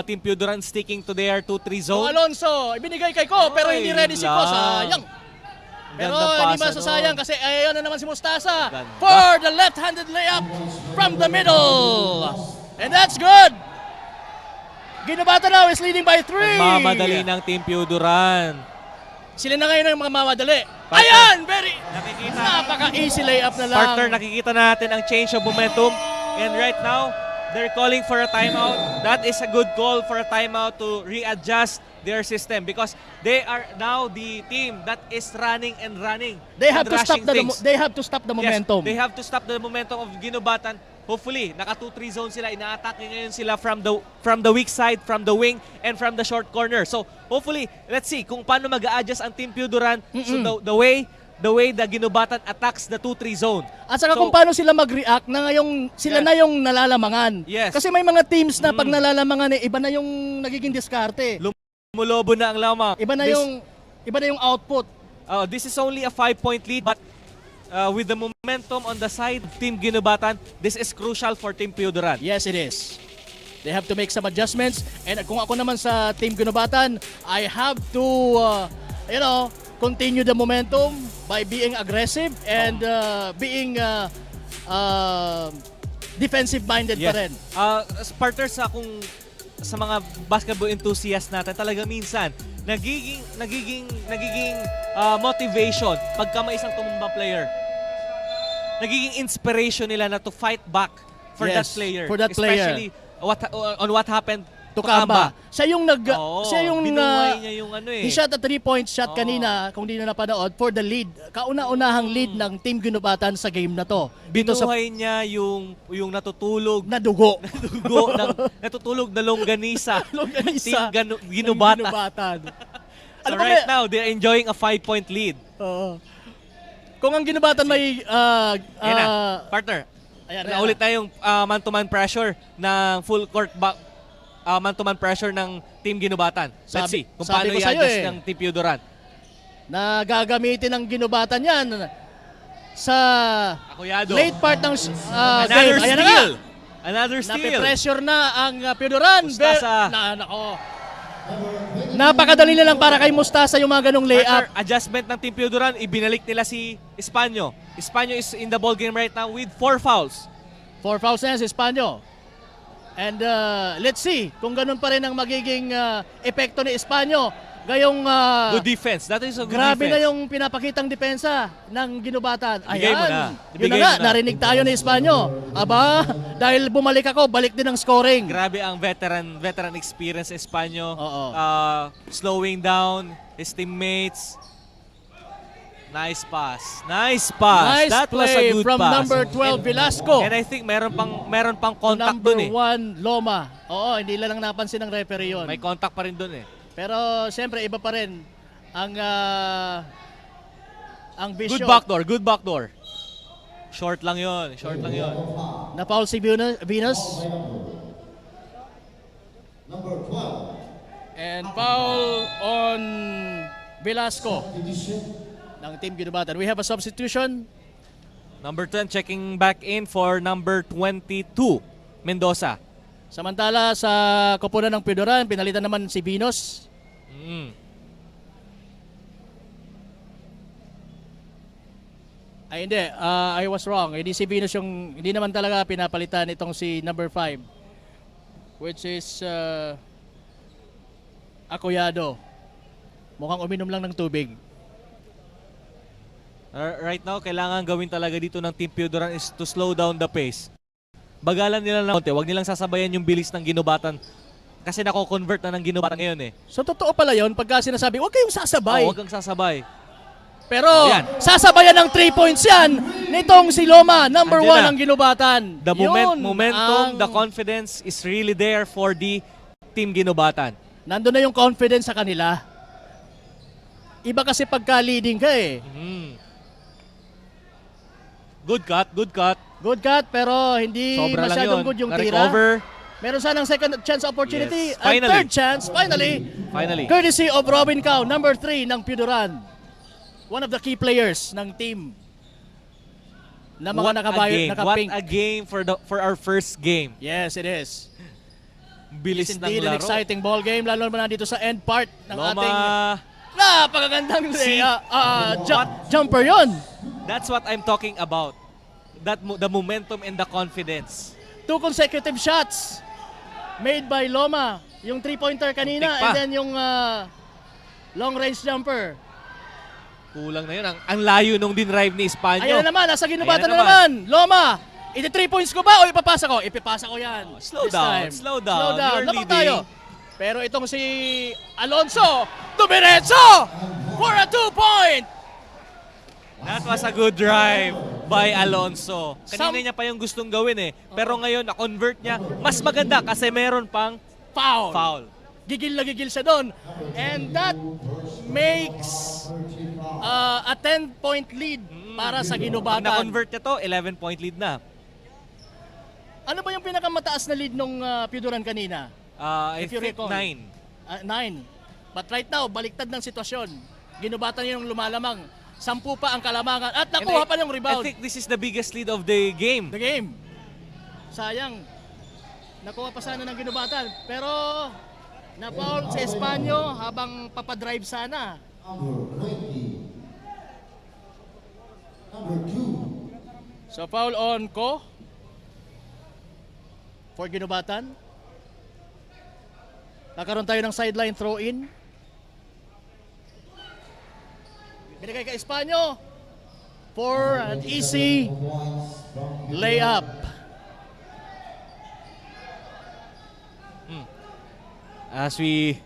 Team Puderan sticking to their 2-3 zone. Alonso, ibinigay kay Ko, pero hindi ready si Ko. Sayang. Pero hindi masasayang kasi ayaw na naman si Mostasa for the left-handed layup from the middle. And that's good. Ginubatan now is leading by 3. Mamadali ng Team Puderan. Sila na ngayon ang mga mamadali. Ayan! Napaka-easy layup na lang. Partner, nakikita natin ang change of momentum. And right now, they're calling for a timeout. That is a good call for a timeout to readjust their system because they are now the team that is running and running. They have to stop the momentum. Yes, they have to stop the momentum of Ginubatan. Hopefully, naka 2-3 zone sila. Ina-attack ngayon sila from the weak side, from the wing, and from the short corner. So, hopefully, let's see kung paano mag-a-adjust ang Team Puderan. So, the way the Ginubatan attacks the 2-3 zone. At saka kung paano sila mag-react na ngayong sila na yung nalalamangan. Yes. Kasi may mga teams na pag nalalamangan iba na yung nagiging diskarte. Mulobo na ang lamang. Iba na yung output. This is only a 5-point lead but with the momentum on the side Team Ginubatan, this is crucial for Team Puderan. Yes, it is. They have to make some adjustments and kung ako naman sa Team Ginubatan, I have to continue the momentum by being aggressive and being defensive-minded pa rin. Partners, sa mga basketball enthusiasts natin, talaga minsan, nagiging motivation pagka may isang tumumbang player. nagiging inspiration nila na to fight back for that Yes, player. for that player. Especially on what happened to Tukamba. Kamba. Siya yung binuhay niya yung ano he shot a 3-point shot Oo. kanina, kung di na napanood, for the lead. Kauna-unahang lead ng Team Ginubatan sa game na to. Dito sa Binuhay niya yung natutulog na dugo. dugo natutulog na longganisa. Longganisa. Team Ginubatan. Ginubatan. So Ano ba right may- now, they're enjoying a 5-point lead. Oo. Kung ang Ginubatan may Yan na, partner. ayan, Naulit na yung man-to-man pressure ng full court man-to-man pressure ng Team Ginubatan. Let's see kung sabi paano ko sa'yo i-adjust eh. ng Team Piodoran. na gagamitin ng Ginubatan yan sa Akuyado. late part ng Another game. Ayan na steal. nga. Another steal. Nape-pressure na ang Piodoran. Mustasa. Napakadali na lang para kay Mustasa yung mga ganong layup. Partner, adjustment ng Team Piodoran, ibinalik nila si Espanyo. Espanyo is in the ball game right now with 4 fouls. 4 fouls na yan si Espanyo. And let's see kung ganun pa rin ang magiging epekto ni Espanyo. Gayong Good defense. That is a good grabe defense. na yung pinapakitang depensa ng Ginubatan. Ibigay mo na. Yun Ibigay na nga, mo na. narinig tayo ni Espanyo. Aba, dahil bumalik ako, balik din ang scoring. Grabe ang veteran experience Espanyo. Oo. Slowing down his teammates. Nice pass. Nice pass. Nice That was a play good from pass. number 12 Velasco. And I think meron pang contact Number dun eh. 1 Loma. Oo, hindi lang napansin ng referee yun. May contact pa rin dun eh. Pero siyempre iba pa rin ang vision. Good backdoor. Short lang yun. Na foul si Venus. And foul on Velasco ng Team Ginubatan. We have a substitution. Number 10 checking back in for number 22, Mendoza. Samantala sa koponan ng Piodoran, pinalitan naman si Venus. Ay hindi, I was wrong. Hindi si Venus yung, hindi naman talaga pinapalitan itong si number 5. Which is Akuyado. Mukhang uminom lang ng tubig. Right now, kailangan gawin talaga dito ng Team Piodoran is to slow down the pace. Bagalan nila ng konti. Huwag nilang sasabayan yung bilis ng Ginubatan. Kasi nako-convert na ng Ginubatan ngayon eh. So totoo pala yun pagka sinasabi, huwag kayong sasabay. Huwag kang sasabay. Pero Ayan. sasabayan ng 3 points yan nitong si Loma, number Andyan 1 na. ang Ginubatan. The Yun momentum, ang- the confidence is really there for the Team Ginubatan. Nandun na yung confidence sa kanila. Iba kasi pagka leading ka eh. Good cut. Good cut pero hindi Sobra lang masyadong yun. good yung tira. Na-recover. Meron sanang second chance opportunity. Yes. And Finally. third chance, finally. Courtesy of Robin Cao, number 3 ng Piodoran. One of the key players ng team. Na mga What nakapink. a game for our first game. Yes, it is. Bilis It's ng indeed an laro. exciting ball game, lalo naman dito sa end part ng Loma, ating napakagandang jumper yon. that's what I'm talking about. The momentum and the confidence. 2 consecutive shots made by Loma. Yung 3-pointer kanina Muntik pa. and then yung long range jumper. Kulang na yun. Ang layo nung dinrive ni Espanyo. Ayan na naman, nasa Ginubatan Ayan na na naman. Loma, iti 3 points ko ba o ipapasa ko? Ipapasa ko yan. Slow This down, time. slow down. You're Labang leading. tayo. Pero itong si Alonso, dumiretso for a 2-point. That was a good drive by Alonso. Kanina niya pa yung gustong gawin eh. Pero ngayon, na-convert niya. Mas maganda kasi meron pang foul. Gigil na gigil siya doon. And that makes a 10-point lead para sa Pag Ginubatan. na-convert niya to, 11-point lead na. Ano ba yung pinakamataas na lead nung Piodoran kanina? I If you think recall. 9. 9. But right now, baliktad ng sitwasyon. Ginubatan yung lumalamang. 10 pa ang kalamangan at nakuha pa yung I rebound. think this is the biggest lead of the game. The game. Sayang. Nakuha pa sana ng Ginubatan. Pero na-foul sa Espanyo habang papadrive sana. So foul on Ko for Ginubatan. Nakaroon tayo ng sideline throw-in. Binigay kay Espanyo. for an easy layup. As we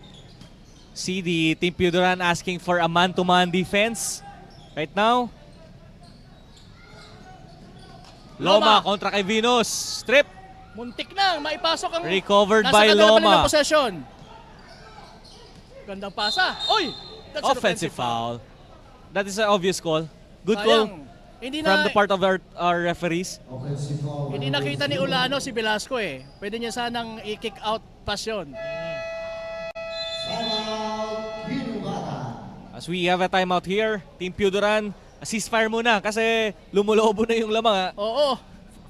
see the Team Pioduran asking for a man-to-man defense right now. Loma kontra kay Venus. Strip. Muntik na maipasok ang Recovered nasa by kadalaman Loma. ng possession. Gandang pasa. Oy! That's an Offensive foul. That is an obvious call. Good call Sayang. Hindi from na, the part of our referees. hindi nakita ni Ulano si Velasco eh. Pwede niya sanang i-kick out pass yun. As we have a timeout here, Team Pioduran, ceasefire muna kasi lumulobo na yung lamang. Oo.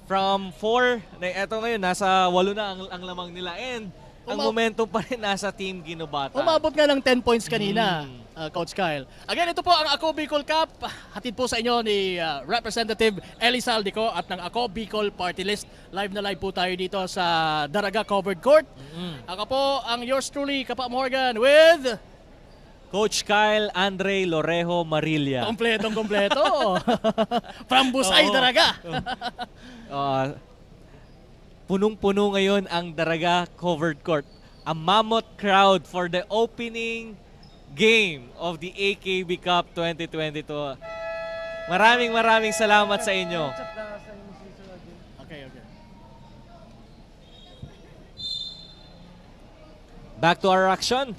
From 4, eto ngayon, nasa 8 na ang lamang nila. And ang momentum pa rin nasa Team Ginobata. Umabot nga ng 10 points kanina, Coach Kyle. Again, ito po ang Ako Bicol Cup. Hatid po sa inyo ni Representative Eli Saldico at ng Ako Bicol Party List. Live na live po tayo dito sa Daraga Covered Court. Ako po ang yours truly, Kapa Morgan, with Coach Kyle Andre Lorejo Marilla. kompleto. From Busay, Daraga. Punong-puno ngayon ang Daraga Covered Court. A mammoth crowd for the opening game of the AKB Cup 2022. Maraming salamat sa inyo. Okay. Back to our action.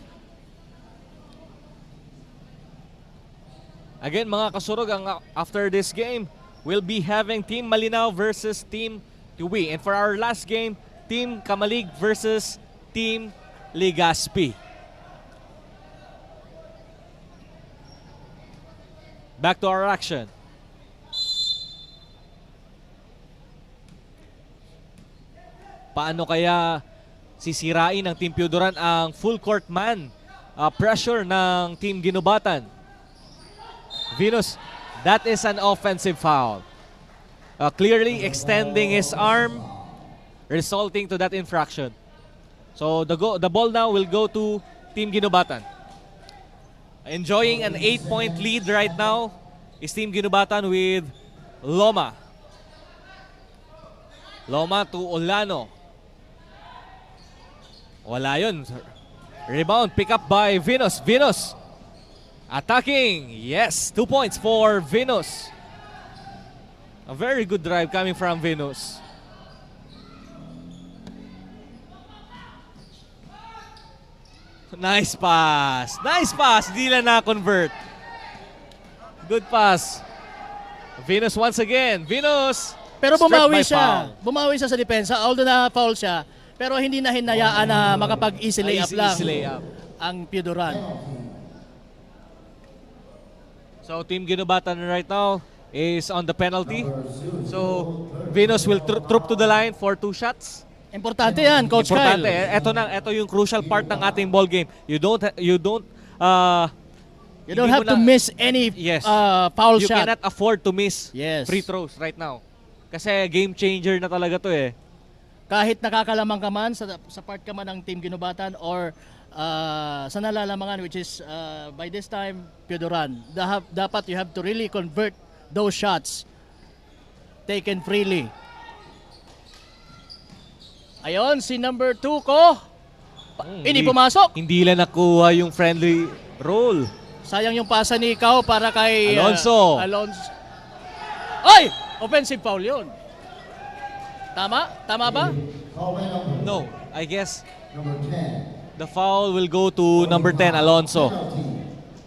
Again, mga kasurog, after this game, we'll be having Team Malinaw versus Team Tuwi. And for our last game, Team Kamalig versus Team Legazpi. Back to our action. Paano kaya sisirain ng Team Pioduran ang full court man pressure ng Team Ginobatan? Venus, that is an offensive foul. Clearly extending his arm, resulting to that infraction. So the ball now will go to Team Ginobatan. Enjoying an 8-point lead right now is Team Ginobatan with Loma. Loma to Olano. Wala yun. Rebound, pick up by Venus. Venus attacking. Yes, 2 points for Venus. A very good drive coming from Venus. Nice pass. Nice pass. Di lang na-convert. Good pass. Venus once again. Venus. Pero struck bumawi by siya. foul. Bumawi siya sa depensa. Although na-foul siya, pero hindi na hinayaan na makapag-easy layup lang Easy layup. ang Pioduran. So Team Ginobatan right now is on the penalty. So Venus will troop to the line for 2 shots. Importante yan, Coach Importante. Kyle. Ito yung crucial part ng ating ball game. You don't You don't hindi have mo to na- miss any Yes. foul You shot. cannot afford to miss Yes. free throws right now. Kasi game changer na talaga to eh. Kahit nakakalamang ka man sa part ka man ng Team Ginobatan or sa nalalamangan, which is by this time Pioduran, dapat you have to really convert those shots taken freely. Ayon, si number 2 ko. Hindi pumasok. Hindi lang nakuha yung friendly roll. Sayang yung pasa ni Ikaw para kay Alonso. Alonso. Ay! Offensive foul yun. Tama? Tama ba? No, I guess the foul will go to number 10, Alonso.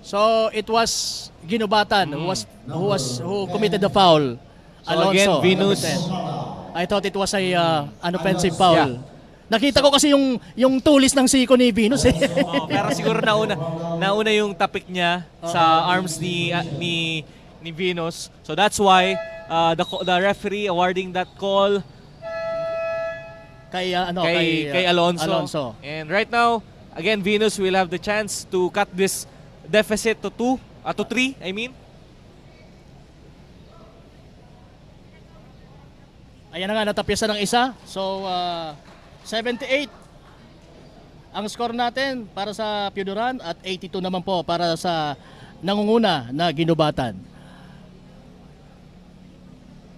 So it was Ginobatan who committed the foul. So again, Venus. number 10. I thought it was an offensive foul. Yeah. Nakita ko kasi yung tulis ng siko ni Venus eh. Pero siguro nauna yung tapik niya sa arms ni Venus. So that's why the referee awarding that call kay Alonso. And right now, again, Venus will have the chance to cut this deficit to 3, I mean. Ayan na nga, natapyasan ng isa. So, 78 ang score natin para sa Pioduran at 82 naman po para sa nangunguna na Ginobatan.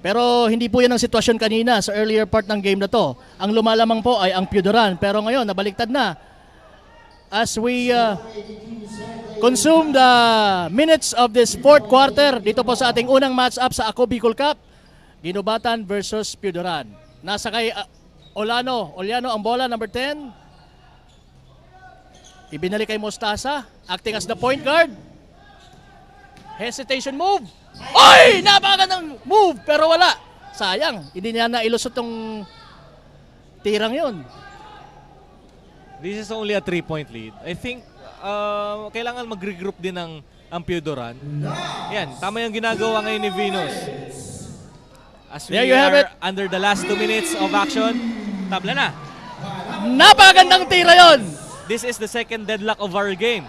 Pero hindi po yan ang sitwasyon kanina sa earlier part ng game na to. Ang lumalamang po ay ang Pyudoran. Pero ngayon, nabaliktad na. As we consume the minutes of this fourth quarter, dito po sa ating unang match-up sa Ako Bicol Cup, Ginubatan versus Pyudoran. Nasa kay Oliano ang bola, number 10. Ibinalik kay Mostasa, acting as the point guard. Hesitation move. Oy! Napakagandang move, pero wala. Sayang, hindi niya nailusot tong tirang yon. This is only a 3-point lead. I think kailangan mag-regroup din ang Pyudoran. Yan, tama yung ginagawa ngayon ni Venus. As we There you have are it. under the last 2 minutes of action, tabla na. Napakagandang tira yon. This is the second deadlock of our game.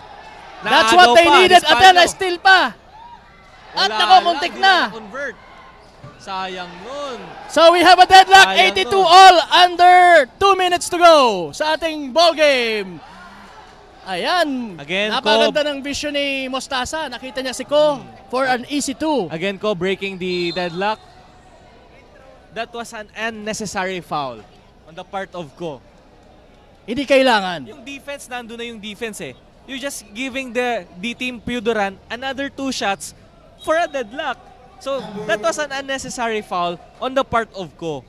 That's Naagaw what they pa, needed. Espano. At yan, steal pa. At Wala nako, muntik hindi na. convert. Sayang nun. So we have a deadlock, Sayang 82 nun. all, under 2 minutes to go sa ating ball game. Ayan, Again, napaganda ng vision ni Mostasa. Nakita niya si Ko for an easy 2. Again ko, breaking the deadlock. That was an unnecessary foul on the part of Ko. Hindi kailangan. Yung defense, nandun na yung defense eh. You're just giving the team Pyudoran another 2 shots for a deadlock. So, that was an unnecessary foul on the part of Ko.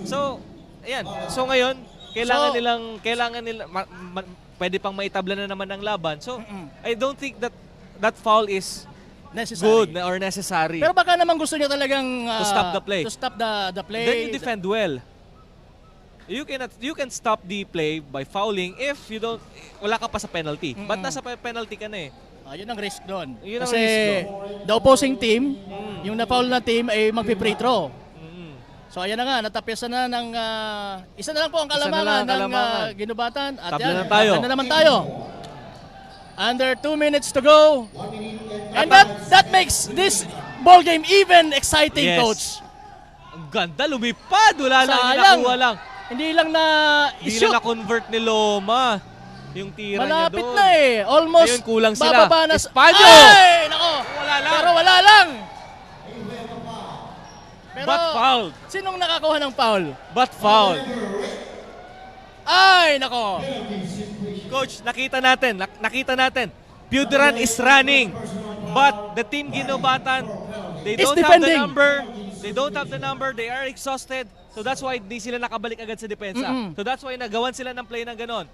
So, ayan. So ngayon, kailangan nila pwede pang maitabla na naman ng laban. So, I don't think that foul is Necessary. good or necessary. Pero baka naman gusto niya talagang To stop the play. To stop the play. Then you defend well. You can stop the play by fouling if you don't wala ka pa sa penalty. But nasa penalty ka na eh. Yun ang risk doon. Yun ang Kasi risk the opposing team, yung na-foul na team ay magpi-free throw. So ayan na nga, natapyasan na ng isa na lang po ang Isa na kalamangan lang ang ng kalamangan. Ginubatan. At Tabla yan, na tayo. tabla na naman tayo. Under 2 minutes to go. And that makes this ball game even exciting, Yes. Coach. Ang ganda, lumipad. Wala lang, Sayang. nakuha lang. Hindi lang na Hindi i-shoot. na na-convert ni Loma. Yung tira Malapit niya doon. na eh. Almost Ayun, kulang sila. bababa na. Espano! Ay! Nako! Wala lang. Pero wala lang. Pero But foul. sinong nakakuha ng foul? But foul. Ay! Nako! Coach, nakita natin. Pyudoran is running. But the team Ginubatan, they Is don't have the defending. number. They don't have the number. They are exhausted. So that's why di sila nakabalik agad sa depensa. So that's why nagawan sila ng play na ganon.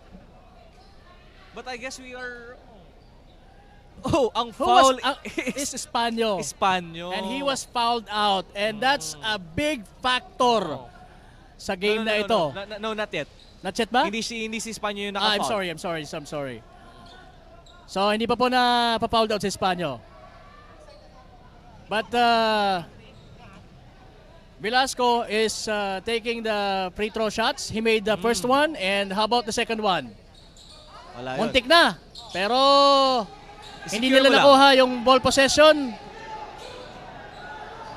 But I guess we are... Oh, ang Who was, foul is Espano. Espano. And he was fouled out. And that's a big factor sa game na ito. No, not yet. Not yet ba? Hindi si Espano yung I'm naka-foul. sorry. So, hindi pa po na pa-fouled out si Espano. But Velasco is taking the free throw shots. He made the first one, and how about the second one? Wala yun. Muntik na. Pero hindi Secure nila mo lang. nakuha yung ball possession.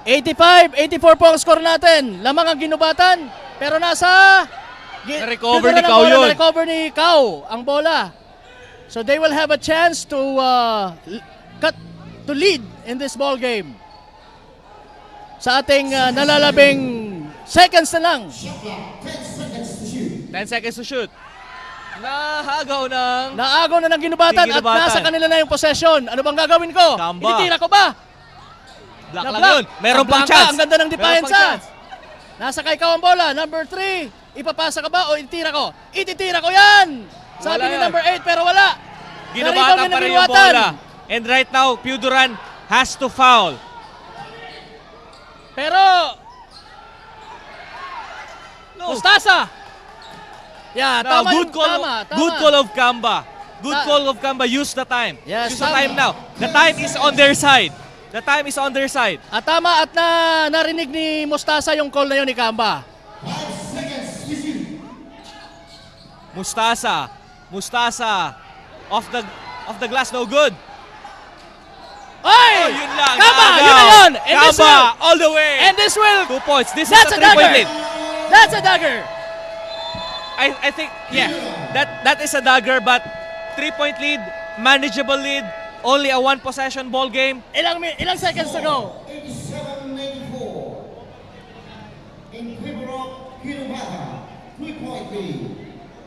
85-84 po ang score natin. Lamang ang Ginubatan. Pero nasa... Na-recover ni Pyudoran ang Cao bola, yun. Na-recover ni Cao ang bola. So they will have a chance to lead in this ball game. Sa ating nalalabing seconds na lang. 10 seconds to shoot. Naagaw na ng Ginubatan at Ginubatan. nasa kanila na yung possession. Ano bang gagawin ko? Kamba. Ititira ko ba? Black Na lang block. yun. Meron Ang pang blanca, chance. ang ganda ng Meron defiance, pang ah. chance. Nasa kay Cao ang bola. Number 3. Ipapasa ka ba o ititira ko? Ititira ko yan! Sabi Wala ni yan. number 8 pero wala. Ginubatan Na-rebound pa ni rin yung Ginubatan. bola. And right now, Pyudoran has to foul. Pero Mostasa! Yeah, Now, tama good yung- call, tama. good call of Kamba. Good call of Kamba. Use the time. Yes, Use the tama. time now. The time is on their side. The time is on their side. At tama at narinig ni Mostasa yung call na yun ni Kamba. Mustasa. Off the glass, no good. Ay! Oh, yun lang. Kamba! Naagaw. Yun na yun! And this Kamba, will- all the way. And this will... 2 points. This That's is a a 3-point dagger! lead. That's a dagger! I think, yeah, that is a dagger, but 3-point lead, manageable lead, only a 1-possession ball game. Ilang seconds to go?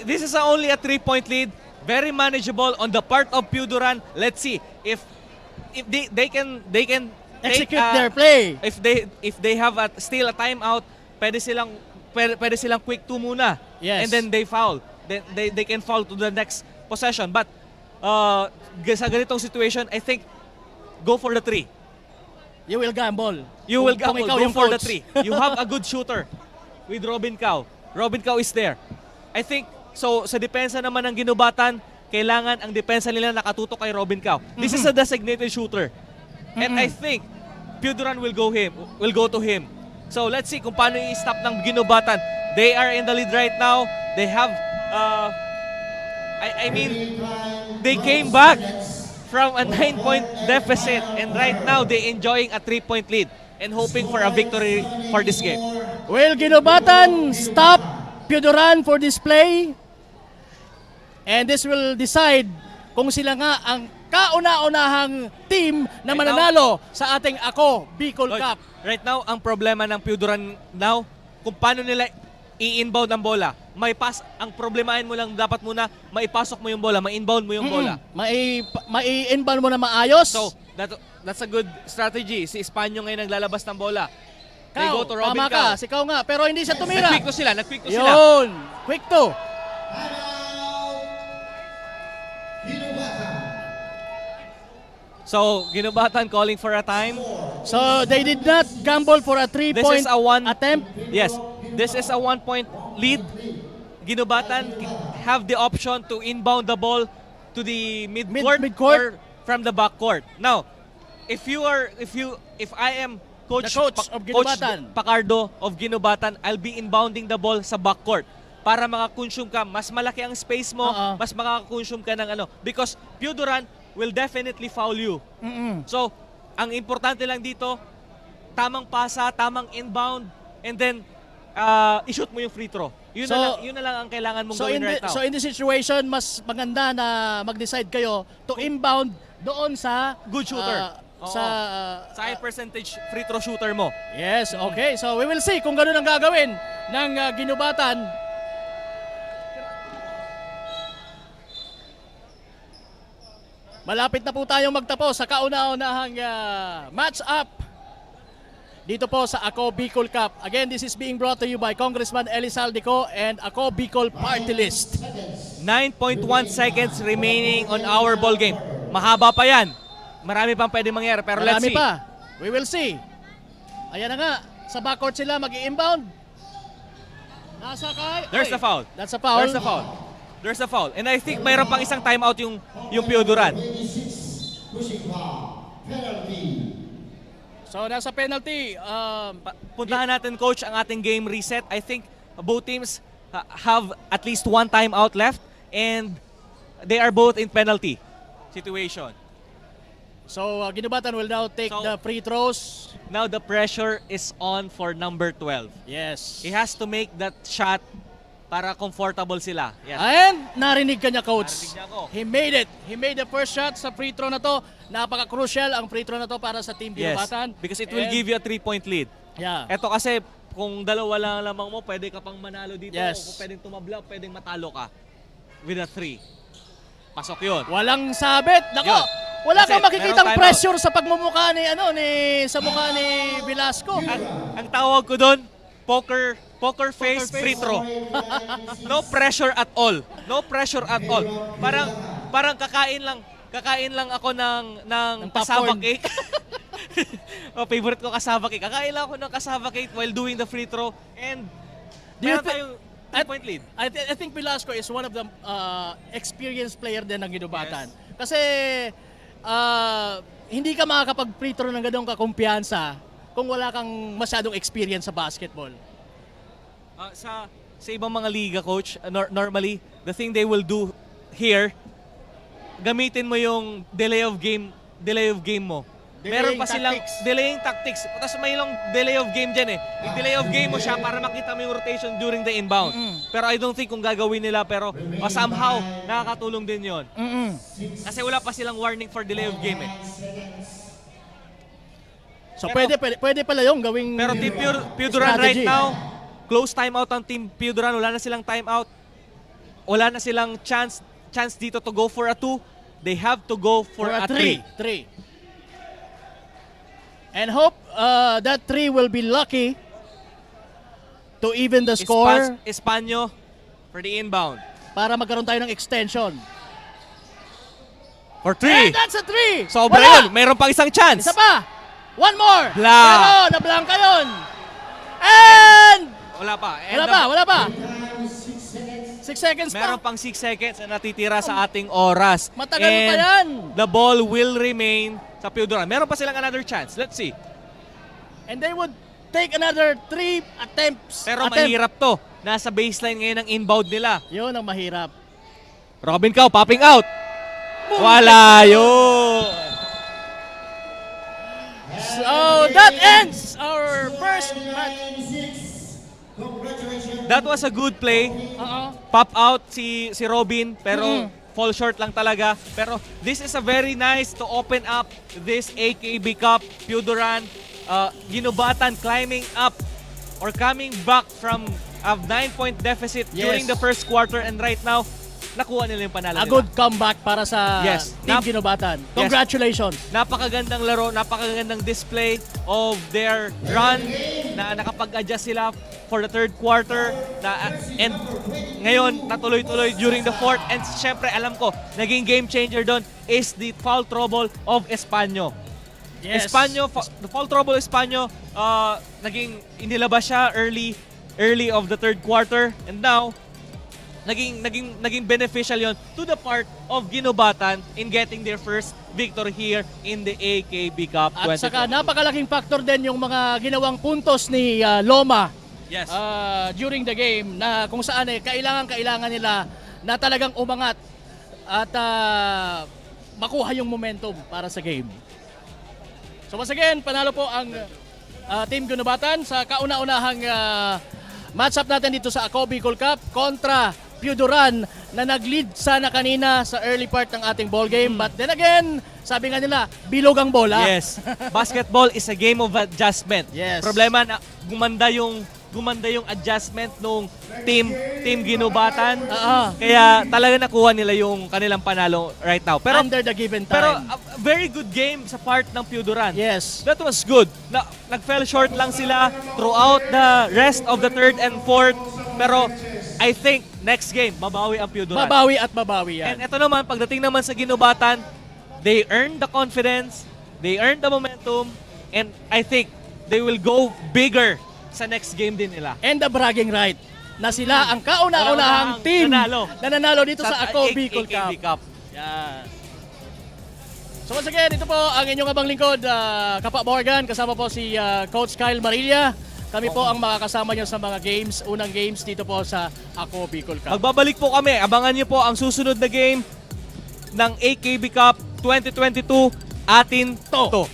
this is only a 3-point lead. Very manageable on the part of Puduran. Let's see if they can Execute their play. If they have still a timeout, pwede silang quick 2 muna. Yes. And then they foul. Then they can foul to the next possession. But sa ganitong situation, I think go for the 3. You will gamble. You will Kung gamble. ikaw Go yung for the coach. 3. You have a good shooter with Robin Cao. Robin Cao is there. I think, so sa depensa naman ng Ginubatan, kailangan ang depensa nila nakatutok kay Robin Cao. This is a designated shooter. And I think Puduran will go to him. So let's see kung paano i-stop ng Ginubatan. They are in the lead right now. They have, I mean, they came back from a 9-point deficit, and right now they enjoying a 3-point lead and hoping for a victory for this game. Will Ginubatan stop Puduran for this play? And this will decide kung sila nga ang kauna-unahang team na mananalo sa ating Ako Bicol Cup. Right now, ang problema ng Puduran now, kung paano nila i-inbound ang bola. Ang problemahin mo lang dapat muna, maipasok mo yung bola, ma-inbound mo yung bola. Mai-inbound mo na maayos. So, that's a good strategy. Si Espanyol ngayon naglalabas ng bola. They Kao, go to Robin tama Cao. ka, si Kao nga, pero hindi siya tumira. Nag-quick to sila. Yun, quick to. So, Ginubatan calling for a time. So, they did not gamble for a This 3-point is a attempt. Yes, this is a 1-point lead. Ginubatan have the option to inbound the ball to the midcourt or from the backcourt. Now, if I am The coach of Ginubatan. Pacardo of Ginubatan, I'll be inbounding the ball sa backcourt para maka-consume ka. Mas malaki ang space mo, mas makaka-consume ka ng ano. Because Puduran will definitely foul you. So, ang importante lang dito, tamang pasa, tamang inbound, and then i-shoot mo yung free throw. Yun na lang ang kailangan mong gawin right now. So in this situation, mas maganda na mag-decide kayo to inbound doon sa Good shooter. sa high percentage free throw shooter mo. Yes, okay. So we will see kung gano'n ang gagawin ng Ginubatan. Malapit na po tayong magtapos sa kauna-unahang match-up dito po sa Ako Bicol Cup. Again, this is being brought to you by Congressman Eli Saldico and Ako Bicol Party List. 9.1 seconds remaining on our ball game. Mahaba pa yan. Marami pang pwede mangyari, pero let's see. Marami pa. We will see. Ayan na nga. Sa backcourt sila mag-i-inbound. Nasa kay... There's the foul. That's a foul. There's the foul. There's a foul. And I think mayroon pang isang timeout yung Puduran. So nasa penalty. Puntahan natin, Coach, ang ating game reset. I think both teams have at least one timeout left and they are both in penalty situation. So Ginubatan will now take the free throws. Now the pressure is on for number 12. Yes. He has to make that shot para comfortable sila. Yes. And narinig ka niya, Coach. Narinig niya ako. He made it. He made the first shot sa free throw na to. Napaka-crucial ang free throw na to para sa team Ginubatan. Because it will give you a 3-point lead. Yeah. Ito kasi, kung dalawa lang lamang mo, pwede ka pang manalo dito. Yes. O kung pwedeng tumabla, pwedeng matalo ka with a 3. Pasok yun. Walang sabit. Nako, Yun. wala Kasi kang makikitang meron pressure sa pagmumukha ni sa mukha ni Velasco. Ang tawag ko doon, poker face free throw. No pressure at all. No pressure at all. Parang kakain lang ako ng cassava popcorn. cake. Favorite ko cassava cake. Kakain lang ako ng cassava cake while doing the free throw and meron tayong 3-point lead. I think Velasco is one of the experienced player din ng Ginubatan. Kasi hindi ka makakapag-free throw ng ganong kakumpiyansa kung wala kang masyadong experience sa basketball. Sa ibang mga liga, Coach, normally, the thing they will do here, gamitin mo yung delay of game mo. Meron pa silang delaying tactics. Tapos may ilang delay of game dyan eh. I-delay of game mo siya para makita mo yung rotation during the inbound. Pero I don't think kung gagawin nila, pero somehow, nakakatulong din yon. Kasi wala pa silang warning for delay of game eh. So pwede pala yung gawing Pero Team Puduran right now, close timeout ang Team Puduran. Wala na silang timeout. wala na silang chance dito to go for a 2. They have to go for a 3. 3. And hope that 3 will be lucky to even the score Espanyo for the inbound. para magkaroon tayo ng extension. For 3. And that's a 3! Sobra yun. Mayroon pang isang chance. Isa pa! One more! Blank. Pero nablangka yun! And... Wala pa. Wala pa! 6 seconds pa! Meron pang 6 seconds na natitira sa ating oras. Matagal pa yan! The ball will remain sa Pioduran. Meron pa silang another chance. Let's see. And they would take another 3 attempts. Pero mahirap to. Nasa baseline ngayon ng inbound nila. Yun ang mahirap. Robin Cao popping out. Wala yun. So that ends our first match. That was a good play. Pop out si Robin pero fall short lang talaga. Pero this is a very nice to open up this AKB Cup. Pioduran, Ginubatan climbing up or coming back from a 9-point deficit during the first quarter, and right now nakuha nila yung panalo A nila. good comeback para sa Team Ginubatan. Congratulations. Napakagandang laro, napakagandang display of their run na nakapag-adjust sila for the third quarter and ngayon natuloy-tuloy during the fourth, and syempre alam ko naging game changer doon is the foul trouble of Espanyo. Yes. The foul trouble Espanyo, naging inilabas siya early of the third quarter, and now naging beneficial yon to the part of Ginubatan in getting their first victory here in the AKB Cup 2020. At saka napakalaking factor din yung mga ginawang puntos ni Loma during the game, na kung saan kailangan nila na talagang umangat at makuha yung momentum para sa game. So once again, panalo po ang Team Ginubatan sa kauna-unahang matchup natin dito sa Ako Bicol Cup kontra Pioduran, na nag-lead sana kanina sa early part ng ating ball game. But then again, sabi nga nila, bilog ang bola. Yes. Basketball is a game of adjustment. Yes. Problema na gumanda yung adjustment nung team Ginubatan. Kaya talaga nakuha nila yung kanilang panalo right now. Pero under the given time. Pero a very good game sa part ng Pioduran. Yes. That was good. Nag-fell short lang sila throughout the rest of the third and fourth. Pero I think next game, mabawi ang Pioduran. Mabawi yan. And ito naman, pagdating naman sa Ginubatan, they earned the confidence, they earned the momentum, and I think they will go bigger sa next game din nila. And the bragging right na sila ang kauna-unahang team na nanalo dito sa Ako Bicol Cup. Yan. So once again, ito po ang inyong abang lingkod, Kapa Morgan, kasama po si Coach Kyle Marilla. Kami po ang makakasama nyo sa mga games, unang games dito po sa Ako Bicol Cup. Magbabalik po kami. Abangan nyo po ang susunod na game ng AKB Cup 2022. Atin to.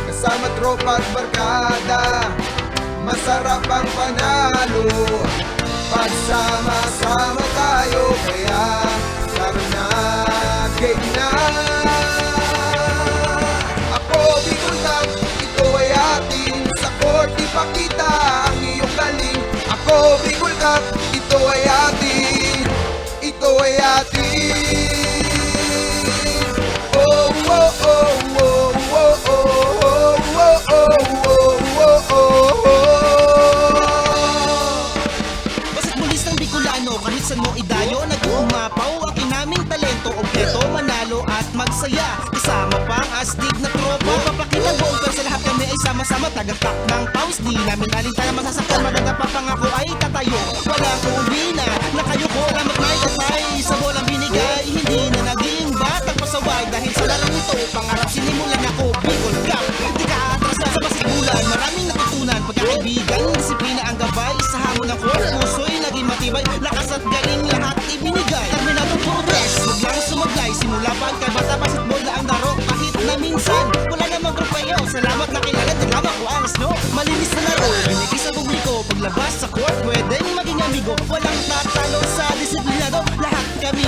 Kasama tropa at barkada, masarap ang panalo. Pagsama-sama tayo, kaya laro na, game na. Ako Bicol Cup, ito ay atin. Sa court ipakita ang iyong galing. Ako Bicol Cup, ito ay atin. Ito ay atin. Oh, Basta't bulisang Bicolano, kahit saan mo idayo, nag-uumapaw ang kinaming talento, objeto, manalo at magsaya. Kasama pa ang astig na tropa, papakita buong pero sa lahat kami ay sama-sama. Tagatak ng pawis, di namin alintana masasaktan. Maganda pa pangako ay tatayo, walang uuwi na kayo ko. Salamat na itatay sa bolang binigay, hindi na naging batang pasaway. Dahil sa larong ito, pangarap sinimulan ako, Bicol Cup. Di ka atrasan sa basigulan, maraming natutunan. Pagkakaibigan, disiplina ang gabay, sa hamon ng court, puso'y naging matibay. Lakas at galing lahat ibinigay. Terminatong progress, huwag lang sumaglay. Simula pa ang kabata, basketball na ang laro. Kahit na minsan, wala namang grupayo. Salamat na kilala, dilama ko ang snow. Malinis na laro, binigay sa publiko. Paglabas sa court, pwedeng maging amigo. Walang tatalo sa disiplinado, lahat kami